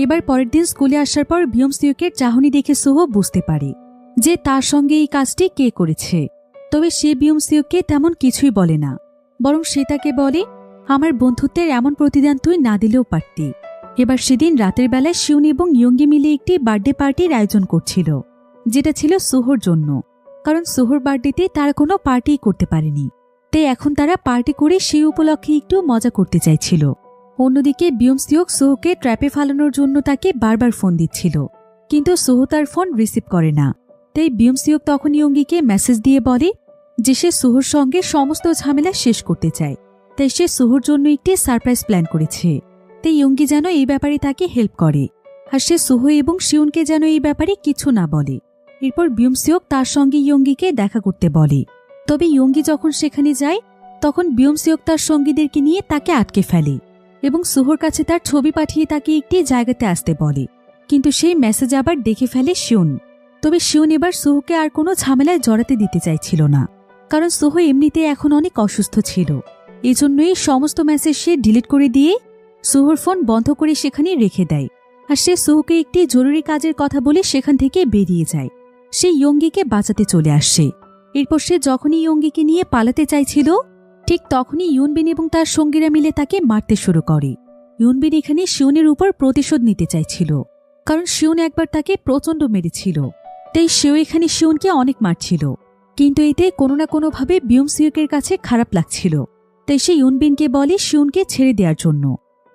এবার পরের দিন স্কুলে আসার পর বিয়মসিওকের চাহনি দেখে সোহো বুঝতে পারে যে তার সঙ্গে এই কাজটি কে করেছে। তবে সে বিয়মসিওককে তেমন কিছুই বলে না, বরং সে তাকে বলে, আমার বন্ধুত্বের এমন প্রতিদান তুই না দিলেও পারতি। এবার সেদিন রাতের বেলায় শিউন এবং ইয়ঙ্গি মিলে একটি বার্থডে পার্টির আয়োজন করছিল, যেটা ছিল সোহোর জন্য, কারণ সোহোর বার্থডেতে তারা কোনো পার্টি করতে পারেনি। তাই এখন তারা পার্টি করে সেই উপলক্ষে একটু মজা করতে চাইছিল। অন্যদিকে বিয়মসিওক সোহোকে ট্র্যাপে ফালানোর জন্য তাকে বারবার ফোন দিচ্ছিল, কিন্তু সোহো তার ফোন রিসিভ করে না। তাই বিয়মসিওক তখন ইয়ঙ্গিকে মেসেজ দিয়ে বলে যে সে সোহোর সঙ্গে সমস্ত ঝামেলা শেষ করতে চায়, তাই সে সোহোর জন্য একটি সারপ্রাইজ প্ল্যান করেছে। তাই ইয়ঙ্গি যেন এই ব্যাপারে তাকে হেল্প করে, আর সে সোহো এবং শিউনকে যেন এই ব্যাপারে কিছু না বলে। এরপর বিয়মসিওক তার সঙ্গে ইয়ঙ্গিকে দেখা করতে বলে। তবে ইয়ঙ্গি যখন সেখানে যায়, তখন বিয়মসিওক তার সঙ্গীদেরকে নিয়ে তাকে আটকে ফেলে এবং সোহোর কাছে তার ছবি পাঠিয়ে তাকে একটি জায়গাতে আসতে বলে। কিন্তু সেই মেসেজ আবার দেখে ফেলে শিউন। তবে শিউন এবার সোহোকে আর কোনো ঝামেলায় জড়াতে দিতে চাইছিল না, কারণ সোহো এমনিতে এখন অনেক অসুস্থ ছিল। এজন্যই সমস্ত মেসেজ সে ডিলিট করে দিয়ে সোহোর ফোন বন্ধ করে সেখানে রেখে দেয়। আর সে সোহোকে একটি জরুরি কাজের কথা বলে সেখান থেকে বেরিয়ে যায়। সে ইয়ঙ্গিকে বাঁচাতে চলে আসছে। এরপর সে যখনই ইয়ঙ্গিকে নিয়ে পালাতে চাইছিল, ঠিক তখনই ইউনবিন এবং তার সঙ্গীরা মিলে তাকে মারতে শুরু করে। ইউনবিন এখানে শিউনের উপর প্রতিশোধ নিতে চাইছিল, কারণ শিউন একবার তাকে প্রচণ্ড মেরেছিল। তাই সেও এখানে শিউনকে অনেক মারছিল, কিন্তু এতে কোনো না কোনোভাবে বিয়মসিওকের কাছে খারাপ লাগছিল। তাই সে ইউনবিনকে বলে শিউনকে ছেড়ে দেওয়ার জন্য,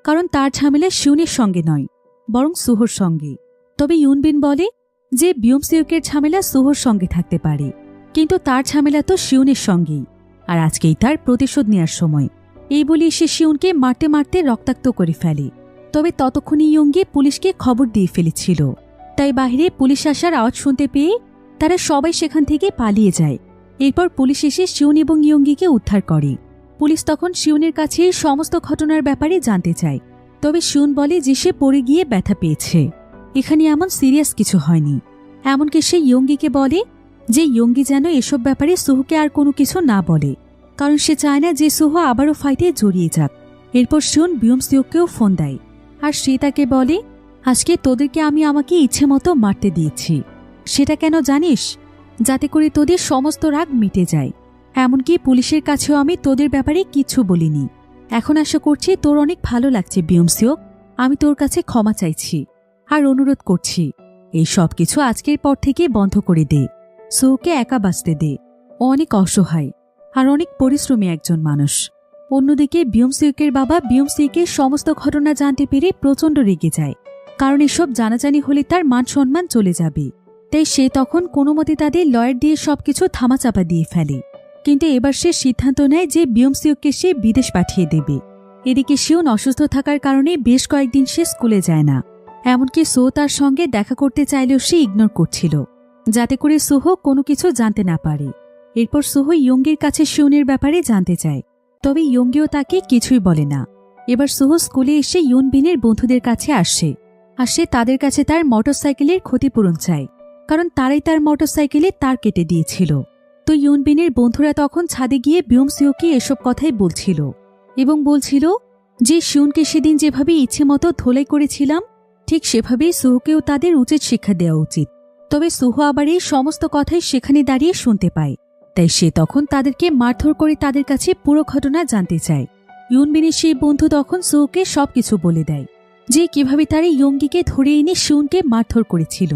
কারণ তার ঝামেলা শিউনের সঙ্গে নয়, বরং সোহোর সঙ্গে। তবে ইউনবিন বলে যে বিয়মসিওকের ঝামেলা সোহোর সঙ্গে থাকতে পারে, কিন্তু তার ঝামেলা তো শিউনের সঙ্গেই, আর আজকেই তার প্রতিশোধ নেওয়ার সময়। এই বলে সে শিউনকে মারতে মারতে রক্তাক্ত করে ফেলে। তবে ততক্ষণে ইয়ঙ্গি পুলিশকে খবর দিয়ে ফেলেছিল। তাই বাইরে পুলিশ আসার আওয়াজ শুনতে পেয়ে তারা সবাই সেখান থেকে পালিয়ে যায়। এরপর পুলিশ এসে শিউন এবং ইয়ঙ্গিকে উদ্ধার করে। পুলিশ তখন শিউনের কাছে সমস্ত ঘটনার ব্যাপারে জানতে চায়। তবে শিউন বলে যে সে পড়ে গিয়ে ব্যথা পেয়েছে, এখানে এমন সিরিয়াস কিছু হয়নি। এমনকি সে ইয়ঙ্গিকে বলে যে ইয়ঙ্গি যেন এসব ব্যাপারে সোহোকে আর কোনো কিছু না বলে, কারণ সে চায় না যে সোহো আবারও ফাইটে জড়িয়ে যাক। এরপর শিউন বিয়মসিওককেও ফোন দেয়, আর সে তাকে বলে, আজকে তোদেরকে আমি আমাকে ইচ্ছে মতো মারতে দিয়েছি। সেটা কেন জানিস? যাতে করে তোদের সমস্ত রাগ মিটে যায়। এমনকি পুলিশের কাছেও আমি তোদের ব্যাপারে কিছু বলিনি। এখন আশা করছি তোর অনেক ভালো লাগছে বিয়মসিওক। আমি তোর কাছে ক্ষমা চাইছি আর অনুরোধ করছি, এই সব কিছু আজকের পর থেকে বন্ধ করে দে। সোহোকে একা বাঁচতে দে। ও অনেক অসহায় আর অনেক পরিশ্রমী একজন মানুষ। অন্যদিকে বিয়মসিওকের বাবা বিয়মসিওকের সমস্ত ঘটনা জানতে পেরে প্রচণ্ড রেগে যায়, কারণ এসব জানাজানি হলে তার মান সম্মান চলে যাবে। তাই সে তখন কোনো মতে তাদের লয়ার দিয়ে সবকিছু থামাচাপা দিয়ে ফেলে। কিন্তু এবার সে সিদ্ধান্ত নেয় যে বিয়মসিওককে সে বিদেশ পাঠিয়ে দেবে। এদিকে শিউন অসুস্থ থাকার কারণে বেশ কয়েকদিন সে স্কুলে যায় না। এমনকি সো তার সঙ্গে দেখা করতে চাইলেও সে ইগনোর করছিল, যাতে করে সোহো কোনো কিছু জানতে না পারে। এরপর সোহো ইয়ঙ্গির কাছে শিউনের ব্যাপারে জানতে চায়, তবে ইয়ঙ্গিও তাকে কিছুই বলে না। এবার সোহো স্কুলে এসে ইউনবিনের বন্ধুদের কাছে আসে, আর সে তাদের কাছে তার মোটরসাইকেলের ক্ষতিপূরণ চায়, কারণ তারাই তার মোটরসাইকেলে তার কেটে দিয়েছিল। তো ইউনবিনের বন্ধুরা তখন ছাদে গিয়ে বিয়মসিওকে এসব কথাই বলছিল এবং বলছিল যে শিউনকে সেদিন যেভাবে ইচ্ছে মতো ধোলাই করেছিলাম ঠিক সেভাবেই সোহোকেও তাদের উচিত শিক্ষা দেওয়া উচিত। তবে সোহো আবার এই সমস্ত কথাই সেখানে দাঁড়িয়ে শুনতে পায়, তাই সে তখন তাদেরকে মারধর করে তাদের কাছে পুরো ঘটনা জানতে চায়। ইউনবিনের সেই বন্ধু তখন সোহোকে সবকিছু বলে দেয় যে কিভাবে তারা ইয়ঙ্গিকে ধরে এনে শিউনকে মারধর করেছিল।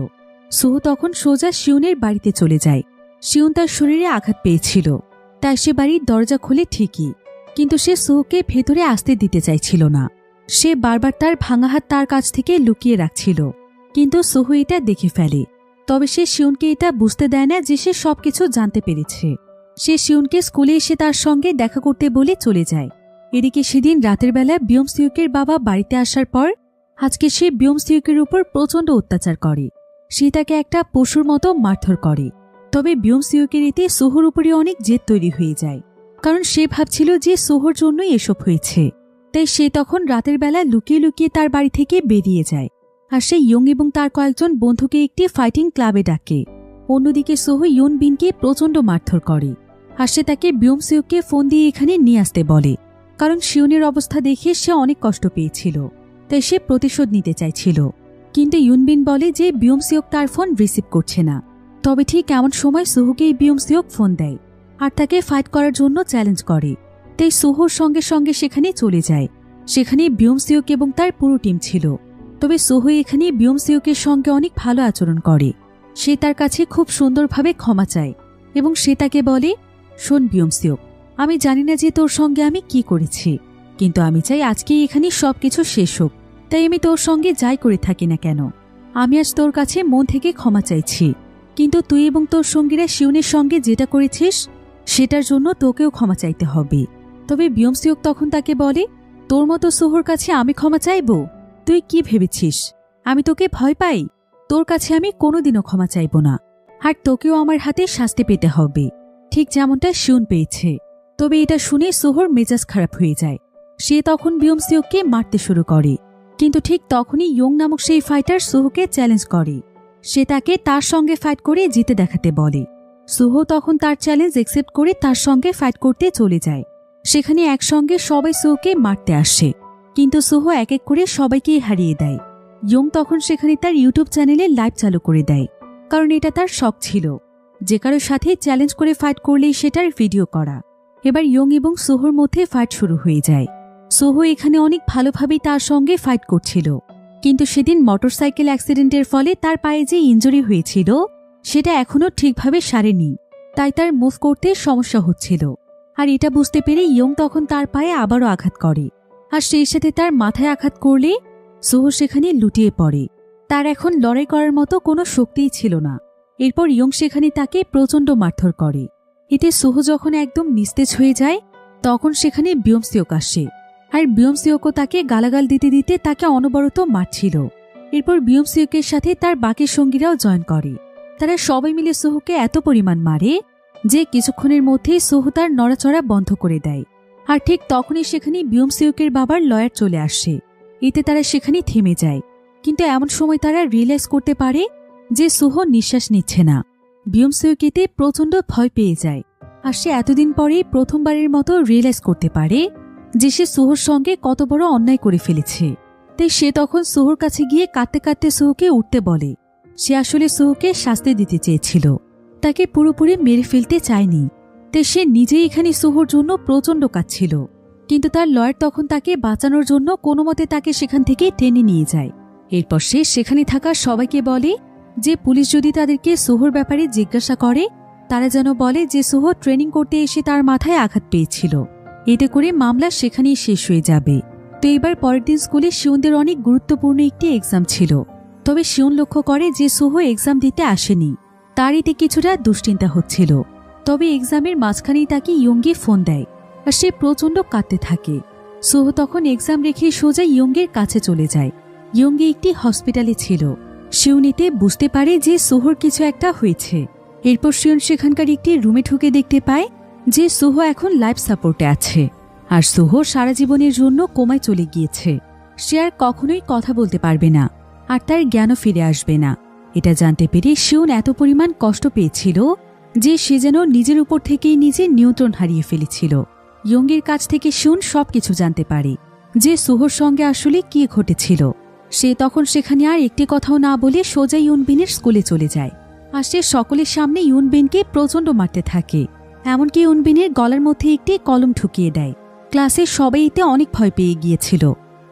সোহো তখন সোজা শিউনের বাড়িতে চলে যায়। শিউন তার শরীরে আঘাত পেয়েছিল, তাই সে বাড়ির দরজা খুলে ঠিকই, কিন্তু সে সোহোকে ভেতরে আসতে দিতে চাইছিল না। সে বারবার তার ভাঙা হাত তার কাছ থেকে লুকিয়ে রাখছিল, কিন্তু সোহো এটা দেখে ফেলে। তবে সে শিউনকে এটা বুঝতে দেয় না যে সে সবকিছু জানতে পেরেছে। সে শিউনকে স্কুলে এসে তার সঙ্গে দেখা করতে বলে চলে যায়। এদিকে সেদিন রাতের বেলা বিয়মসিওকের বাবা বাড়িতে আসার পর আজকে সে বিয়মসিওকের উপর প্রচণ্ড অত্যাচার করে। সে তাকে একটা পশুর মতো মারধর করে। তবে বিয়মসিওকের এতে সোহোর উপরে অনেক জেদ তৈরি হয়ে যায়, কারণ সে ভাবছিল যে সোহোর জন্যই এসব হয়েছে। তাই সে তখন রাতের বেলা লুকিয়ে লুকিয়ে তার বাড়ি থেকে বেরিয়ে যায়, আর সে ইয়ং এবং তার কয়েকজন বন্ধুকে একটি ফাইটিং ক্লাবে ডাকে। অন্যদিকে সোহো ইউনবিনকে প্রচণ্ড মারধর করে, আর সে তাকে বিয়মসিওকে ফোন দিয়ে এখানে নিয়ে আসতে বলে, কারণ শিউনের অবস্থা দেখে সে অনেক কষ্ট পেয়েছিল, তাই সে প্রতিশোধ নিতে চাইছিল। কিন্তু ইউনবিন বলে যে বিয়মসিওক তার ফোন রিসিভ করছে না। তবে ঠিক এমন সময় সোহোকেই বিয়মসিওক ফোন দেয় আর তাকে ফাইট করার জন্য চ্যালেঞ্জ করে। তাই সোহোর সঙ্গে সঙ্গে সেখানে চলে যায়। সেখানে বিয়মসিওক এবং তার পুরো টিম ছিল। তবে সোহো এখানে বিয়মসিওকের সঙ্গে অনেক ভালো আচরণ করে। সে তার কাছে খুব সুন্দরভাবে ক্ষমা চায় এবং সে তাকে বলে, শোন বিয়মসিওক, আমি জানি না যে তোর সঙ্গে আমি কি করেছি, কিন্তু আমি চাই আজকেই এখানে সবকিছু শেষ হোক। তাই আমি তোর সঙ্গে যাই করে থাকি না কেন, আমি আজ তোর কাছে মন থেকে ক্ষমা চাইছি। কিন্তু তুই এবং তোর সঙ্গীরা শিউনের সঙ্গে যেটা করেছিস সেটার জন্য তোকেও ক্ষমা চাইতে হবে। তবে বিয়মসিওক তখন তাকে বলে, তোর মতো সোহোর কাছে আমি ক্ষমা চাইব? তুই কি ভেবেছিস আমি তোকে ভয় পাই? তোর কাছে আমি কোনোদিনও ক্ষমা চাইব না, আর তোকেও আমার হাতে শাস্তি পেতে হবে, ঠিক যেমনটা শিউন পেয়েছে। তবে এটা শুনে সোহোর মেজাজ খারাপ হয়ে যায়। সে তখন বিয়মসিওককে মারতে শুরু করে, কিন্তু ঠিক তখনই ইয়ং নামক সেই ফাইটার সোহোকে চ্যালেঞ্জ করে। সে তাকে তার সঙ্গে ফাইট করে জিতে দেখাতে বলে। সোহো তখন তার চ্যালেঞ্জ অ্যাকসেপ্ট করে তার সঙ্গে ফাইট করতে চলে যায়। সেখানে একসঙ্গে সবাই সোহোকে মারতে আসে, কিন্তু সোহো এক এক করে সবাইকেই হারিয়ে দেয়। ইয়ং তখন সেখানে তার ইউটিউব চ্যানেলে লাইভ চালু করে দেয়, কারণ এটা তার শখ ছিল যে কারোর সাথে চ্যালেঞ্জ করে ফাইট করলেই সেটার ভিডিও করা। এবার ইয়ং এবং সোহোর মধ্যে ফাইট শুরু হয়ে যায়। সোহো এখানে অনেক ভালোভাবেই তার সঙ্গে ফাইট করছিল, কিন্তু সেদিন মোটরসাইকেল অ্যাক্সিডেন্টের ফলে তার পায়ে যে ইনজুরি হয়েছিল সেটা এখনও ঠিকভাবে সারেনি, তাই তার মুভ করতে সমস্যা হচ্ছিল। আর এটা বুঝতে পেরে ইয়ং তখন তার পায়ে আবারও আঘাত করে, আর সেই সাথে তার মাথায় আঘাত করলে সোহো সেখানে লুটিয়ে পড়ে। তার এখন লড়াই করার মতো কোনো শক্তিই ছিল না। এরপর ইয়ং সেখানে তাকে প্রচণ্ড মারধর করে। এতে সোহো যখন একদম নিস্তেজ হয়ে যায় তখন সেখানে বিয়মসিওক আসে, আর বিয়মসিওকও তাকে গালাগাল দিতে দিতে তাকে অনবরত মারছিল। এরপর বিয়মসিওকের সাথে তার বাকি সঙ্গীরাও জয়েন করে। তারা সবাই মিলে সোহোকে এত পরিমাণ মারে যে কিছুক্ষণের মধ্যেই সোহো তার নড়াচড়া বন্ধ করে দেয়। আর ঠিক তখনই সেখানে বিয়মসিওকের বাবার লয়ার চলে আসে। এতে তারা সেখানে থেমে যায়, কিন্তু এমন সময় তারা রিয়েলাইজ করতে পারে যে সোহো নিঃশ্বাস নিচ্ছে না। বিয়মসিওক এতে প্রচণ্ড ভয় পেয়ে যায়, আর সে এতদিন পরেই প্রথমবারের মতো রিয়েলাইজ করতে পারে যে সে সোহোর সঙ্গে কত বড় অন্যায় করে ফেলেছে। তাই সে তখন সোহোর কাছে গিয়ে কাঁদতে কাঁদতে সোহোকে উঠতে বলে। সে আসলে সোহোকে শাস্তি দিতে চেয়েছিল, তাকে পুরোপুরি মেরে ফেলতে চায়নি। তাই সে নিজেই এখানে সোহোর জন্য প্রচণ্ড কাঁদছিল, কিন্তু তার লয়ার তখন তাকে বাঁচানোর জন্য কোনো মতে তাকে সেখান থেকে টেনে নিয়ে যায়। এরপর সে সেখানে থাকা সবাইকে বলে যে পুলিশ যদি তাদেরকে সোহোর ব্যাপারে জিজ্ঞাসা করে তারা যেন বলে যে সোহো ট্রেনিং করতে এসে তার মাথায় আঘাত পেয়েছিল। এতে করে মামলা সেখানেই শেষ হয়ে যাবে। তো এবার পরের দিন স্কুলে শিউনদের অনেক গুরুত্বপূর্ণ একটি এক্সাম ছিল। তবে শিউন লক্ষ্য করে যে সোহো এক্সাম দিতে আসেনি, তার এতে কিছুটা দুশ্চিন্তা হচ্ছিল। তবে এক্সামের মাঝখানেই তাকে ইয়ঙ্গি ফোন দেয়, আর সে প্রচণ্ড কাঁদতে থাকে। সোহো তখন এক্সাম রেখে সোজা ইয়ংয়ের কাছে চলে যায়। ইয়ংয়ে একটি হসপিটালে ছিল। শিউন এতে বুঝতে পারে যে সোহোর কিছু একটা হয়েছে। এরপর শিউন সেখানকার একটি রুমে ঢুকে দেখতে পায় যে সোহো এখন লাইফ সাপোর্টে আছে, আর সোহো সারা জীবনের জন্য কোমায় চলে গিয়েছে। সে আর কখনোই কথা বলতে পারবে না, আর তার জ্ঞানও ফিরে আসবে না। এটা জানতে পেরে শিউন এত পরিমাণ কষ্ট পেয়েছিল যে সে যেন নিজের উপর থেকেই নিজের নিয়ন্ত্রণ হারিয়ে ফেলেছিল। ইয়ংয়ের কাছ থেকে শিউন সবকিছু জানতে পারে যে সোহোর সঙ্গে আসলে কি ঘটেছিল। সে তখন সেখানে আর একটি কথাও না বলে সোজা ইউনবিনের স্কুলে চলে যায়। আর সে সকলের সামনে ইউনবিনকে প্রচণ্ড মারতে থাকে, এমনকি ইউনবিনের গলার মধ্যে একটি কলম ঢুকিয়ে দেয়। ক্লাসের সবাই এতে অনেক ভয় পেয়ে গিয়েছিল,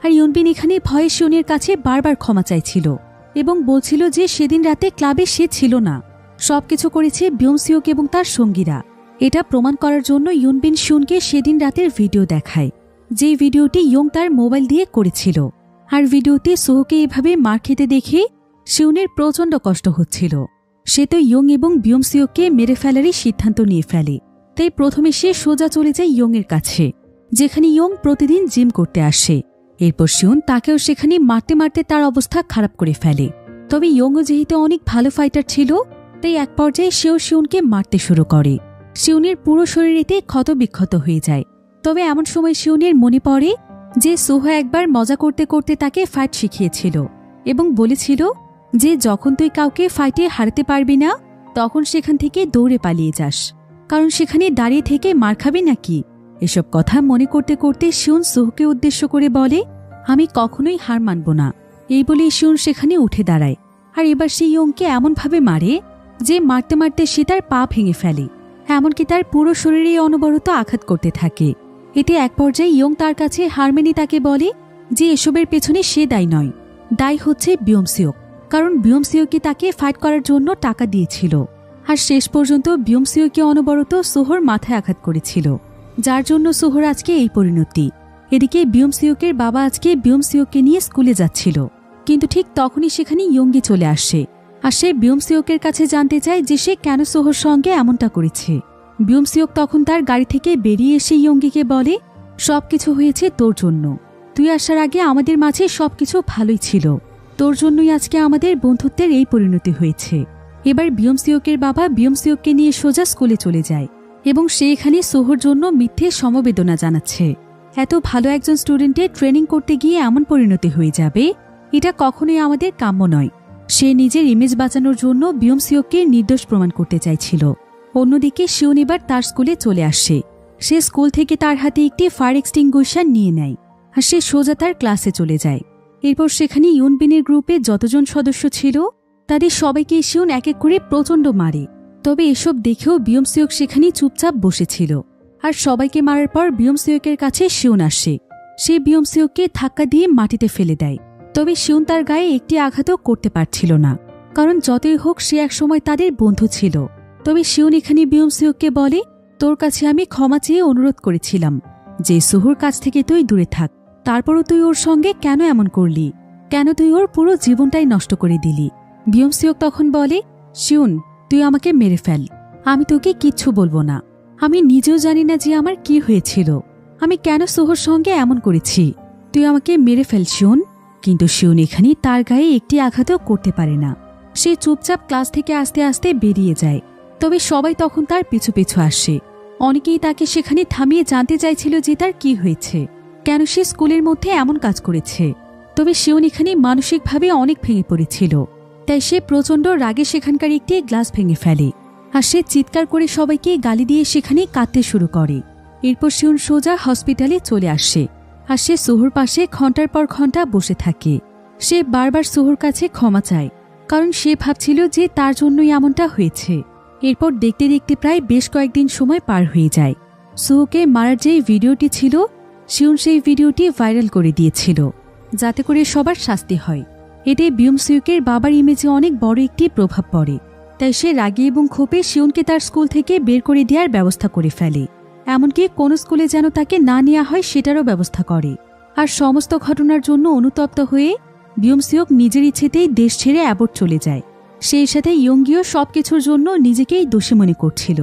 আর ইউনবিন এখানে ভয়ে শিউনের কাছে বারবার ক্ষমা চাইছিল এবং বলছিল যে সেদিন রাতে ক্লাবে সে ছিল না, সবকিছু করেছে বিয়ংসিওক এবং তার সঙ্গীরা। এটা প্রমাণ করার জন্য ইউনবিন শিউনকে সেদিন রাতের ভিডিও দেখায়, যেই ভিডিওটি ইয়ং তার মোবাইল দিয়ে করেছিল। আর ভিডিওতে সোহোকে এভাবে মার খেতে দেখে শিউনের প্রচণ্ড কষ্ট হচ্ছিল। সে তো ইয়ং এবং বিয়ংসিওকে মেরে ফেলারই সিদ্ধান্ত নিয়ে ফেলে। তাই প্রথমে সে সোজা চলে যায় ইয়ংয়ের কাছে, যেখানে ইয়ং প্রতিদিন জিম করতে আসে। এরপর শিউন তাকেও সেখানে মারতে মারতে তার অবস্থা খারাপ করে ফেলে। তবে ইয়ংও যেহেতু অনেক ভালো ফাইটার ছিল, তাই এক পর্যায়ে সেও শিউনকে মারতে শুরু করে। শিউনের পুরো শরীরেতে ক্ষত বিক্ষত হয়ে যায়। তবে এমন সময় শিউনের মনে পড়ে যে সোহো একবার মজা করতে করতে তাকে ফাইট শিখিয়েছিল এবং বলেছিল যে যখন তুই কাউকে ফাইটে হারাতে পারবি না, তখন সেখান থেকে দৌড়ে পালিয়ে যাস, কারণ সেখানে দাঁড়িয়ে থেকে মার খাবি নাকি। এসব কথা মনে করতে করতে শিউন সোহোকে উদ্দেশ্য করে বলে, আমি কখনোই হার মানব না। এই বলে শিউন সেখানে উঠে দাঁড়ায়, আর এবার সে ইয়ংকে এমনভাবে মারে যে মারতে মারতে সে তার পা ভেঙে ফেলে, এমনকি তার পুরো শরীরে অনবরত আঘাত করতে থাকে। এতে এক পর্যায়ে ইয়ং তার কাছে হার মেনে তাকে বলে যে এসবের পেছনে সে দায়ী নয়, দায়ী হচ্ছে বিয়ংসিওক, কারণ বিয়ংসিওকে তাকে ফাইট করার জন্য টাকা দিয়েছিল। আর শেষ পর্যন্ত বিয়ংসিওকে অনবরত সোহোর মাথায় আঘাত করেছিল, যার জন্য সোহোর আজকে এই পরিণতি। এদিকে বিয়ংসিওকের বাবা আজকে বিয়ংসিওকে নিয়ে স্কুলে যাচ্ছিল, কিন্তু ঠিক তখনই সেখানে ইয়ংগি চলে আসে। আর সে বিয়ংসিওকের কাছে জানতে চায় যে সে কেন সোহোর সঙ্গে এমনটা করেছে। বিয়ংসিওক তখন তার গাড়ি থেকে বেরিয়ে এসে ইয়ংগিকে বলে, সবকিছু হয়েছে তোর জন্য। তুই আসার আগে আমাদের মাঝে সবকিছু ভালোই ছিল, তোর জন্যই আজকে আমাদের বন্ধুত্বের এই পরিণতি হয়েছে। এবার বিয়ংসিওকের বাবা বিয়ংসিওককে নিয়ে সোজা স্কুলে চলে যায় এবং সে এখানে সোহোর জন্য মিথ্যে সমবেদনা জানাচ্ছে। এত ভালো একজন স্টুডেন্টের ট্রেনিং করতে গিয়ে এমন পরিণতি হয়ে যাবে, এটা কখনোই আমাদের কাম্য নয়। সে নিজের ইমেজ বাঁচানোর জন্য বিয়ংসিওককে নির্দোষ প্রমাণ করতে চাইছিল। অন্যদিকে শিউন এবার তার স্কুলে চলে আসে। সে স্কুল থেকে তার হাতে একটি ফায়ার এক্সটিংগুইশার নিয়ে নেয়, আর সে সোজা তার ক্লাসে চলে যায়। এরপর সেখানে ইউনবিনের গ্রুপে যতজন সদস্য ছিল তাদের সবাইকে শিউন এক এক করে প্রচণ্ড মারে। তবে এসব দেখেও বিয়ংসিওক সেখানে চুপচাপ বসেছিল। আর সবাইকে মারার পর বিয়ংসিওকের কাছে শিউন আসে। সে বিয়ংসিওককে ধাক্কা দিয়ে মাটিতে ফেলে দেয়। তবে শিউন তার গায়ে একটি আঘাতও করতে পারছিল না, কারণ যতই হোক সে একসময় তাদের বন্ধু ছিল। তবে শিউন এখানে বিয়ংসিওককে বলে, তোর কাছে আমি ক্ষমা চেয়ে অনুরোধ করেছিলাম যে সোহোর কাছ থেকে তুই দূরে থাক, তারপরও তুই ওর সঙ্গে কেন এমন করলি? কেন তুই ওর পুরো জীবনটাই নষ্ট করে দিলি? বিয়ংসিওক তখন বলে, শিউন, তুই আমাকে মেরে ফেল, আমি তোকে কিচ্ছু বলবো না। আমি নিজেও জানি না যে আমার কি হয়েছিল, আমি কেন সোহোর সঙ্গে এমন করেছি। তুই আমাকে মেরে ফেল শিউন। কিন্তু শিউন এখানে তার গায়ে একটি আঘাতও করতে পারে না। সে চুপচাপ ক্লাস থেকে আস্তে আস্তে বেরিয়ে যায়। তবে সবাই তখন তার পিছু পিছু আসে। অনেকেই তাকে সেখানে থামিয়ে জানতে চাইছিল যে তার কি হয়েছে, কেন সে স্কুলের মধ্যে এমন কাজ করেছে। তবে শিউন এখানে মানসিকভাবে অনেক ভেঙে পড়েছিল, তাই সে প্রচণ্ড রাগে সেখানকার একটি গ্লাস ভেঙে ফেলে। আর সে চিৎকার করে সবাইকে গালি দিয়ে সেখানে কাঁদতে শুরু করে। এরপর শিউন সোজা হসপিটালে চলে আসে। আর সে সোহোর পাশে ঘন্টার পর ঘন্টা বসে থাকে। সে বারবার সোহোর কাছে ক্ষমা চায়, কারণ সে ভাবছিল যে তার জন্যই এমনটা হয়েছে। এরপর দেখতে দেখতে প্রায় বেশ কয়েকদিন সময় পার হয়ে যায়। সোহোকে মারার যেই ভিডিওটি ছিল, শিউন সেই ভিডিওটি ভাইরাল করে দিয়েছিল, যাতে করে সবার শাস্তি হয়। এতে বিয়ংসিওকের বাবার ইমেজে অনেক বড় একটি প্রভাব পড়ে। তাই সে রাগে এবং ক্ষোভে শিউনকে তার স্কুল থেকে বের করে দেওয়ার ব্যবস্থা করে ফেলে। এমনকি কোন স্কুলে যেন তাকে না নেওয়া হয় সেটারও ব্যবস্থা করে। আর সমস্ত ঘটনার জন্য অনুতপ্ত হয়ে বিয়ংসিওক নিজের ইচ্ছেতেই দেশ ছেড়ে অ্যাবট চলে যায়। সেই সাথে ইয়ংগিও সবকিছুর জন্য নিজেকেই দোষী মনে করছিল।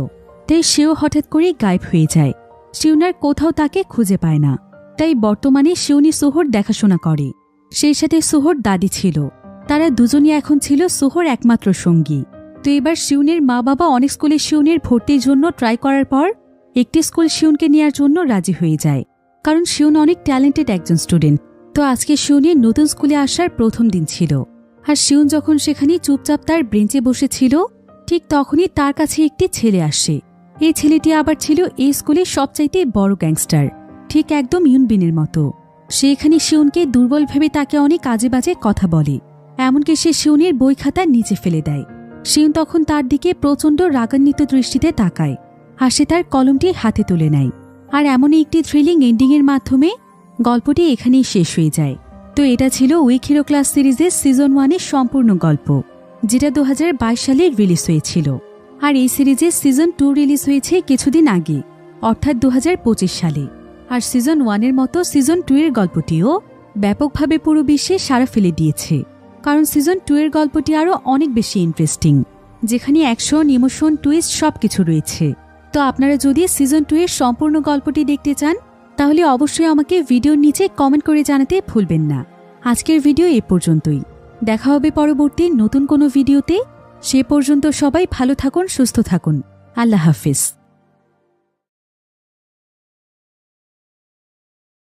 তাই সেও হঠাৎ করে গায়েব হয়ে যায়। শিউন আর কোথাও তাকে খুঁজে পায় না। তাই বর্তমানে শিউনি সোহর দেখাশোনা করে। সেই সাথে সোহর দাদি ছিল। তারা দুজনই এখন ছিল সোহর একমাত্র সঙ্গী। তো এবার শিউনের মা বাবা অনেক স্কুলে শিউনের ভর্তির জন্য ট্রাই করার পর একটি স্কুল শিউনকে নেওয়ার জন্য রাজি হয়ে যায়, কারণ শিউন অনেক ট্যালেন্টেড একজন স্টুডেন্ট। তো আজকে শিউনের নতুন স্কুলে আসার প্রথম দিন ছিল, আর শিউন যখন সেখানে চুপচাপ তার বেঞ্চে বসেছিল ঠিক তখনই তার কাছে একটি ছেলে আসে। এই ছেলেটি আবার ছিল এই স্কুলের সবচাইতে বড় গ্যাংস্টার, ঠিক একদম ইউনবিনের মতো। সে এখানে শিউনকে দুর্বল ভেবে তাকে অনেক আজে বাজে কথা বলে, এমনকি সে শিউনের বই খাতা নিচে ফেলে দেয়। শিউন তখন তার দিকে প্রচণ্ড রাগান্বিত দৃষ্টিতে তাকায়, আর সে তার কলমটি হাতে তুলে নেয়। আর এমনই একটি থ্রিলিং এন্ডিংয়ের মাধ্যমে গল্পটি এখানেই শেষ হয়ে যায়। তো এটা ছিল উইক হিরো ক্লাস সিরিজের সিজন 1-এর সম্পূর্ণ গল্প, যেটা 2022 সালে রিলিজ হয়েছিল। আর এই সিরিজের সিজন 2 রিলিজ হয়েছে কিছুদিন আগে, অর্থাৎ 2025 সালে। আর সিজন 1-এর মতো সিজন 2 এর গল্পটিও ব্যাপকভাবে পুরো বিশ্বে সাড়া ফেলে দিয়েছে, কারণ সিজন 2 এর গল্পটি আরও অনেক বেশি ইন্টারেস্টিং, যেখানে অ্যাকশন, ইমোশন, টুইস্ট সবকিছু রয়েছে। তো আপনারা যদি সিজন 2 এর সম্পূর্ণ গল্পটি দেখতে চান তাহলে অবশ্যই আমাকে ভিডিওর নিচে কমেন্ট করে জানাতে ভুলবেন না। আজকের ভিডিও এ পর্যন্তই, দেখা হবে পরবর্তী নতুন কোনো ভিডিওতে। সে পর্যন্ত সবাই ভালো থাকুন, সুস্থ থাকুন। আল্লাহ হাফিজ।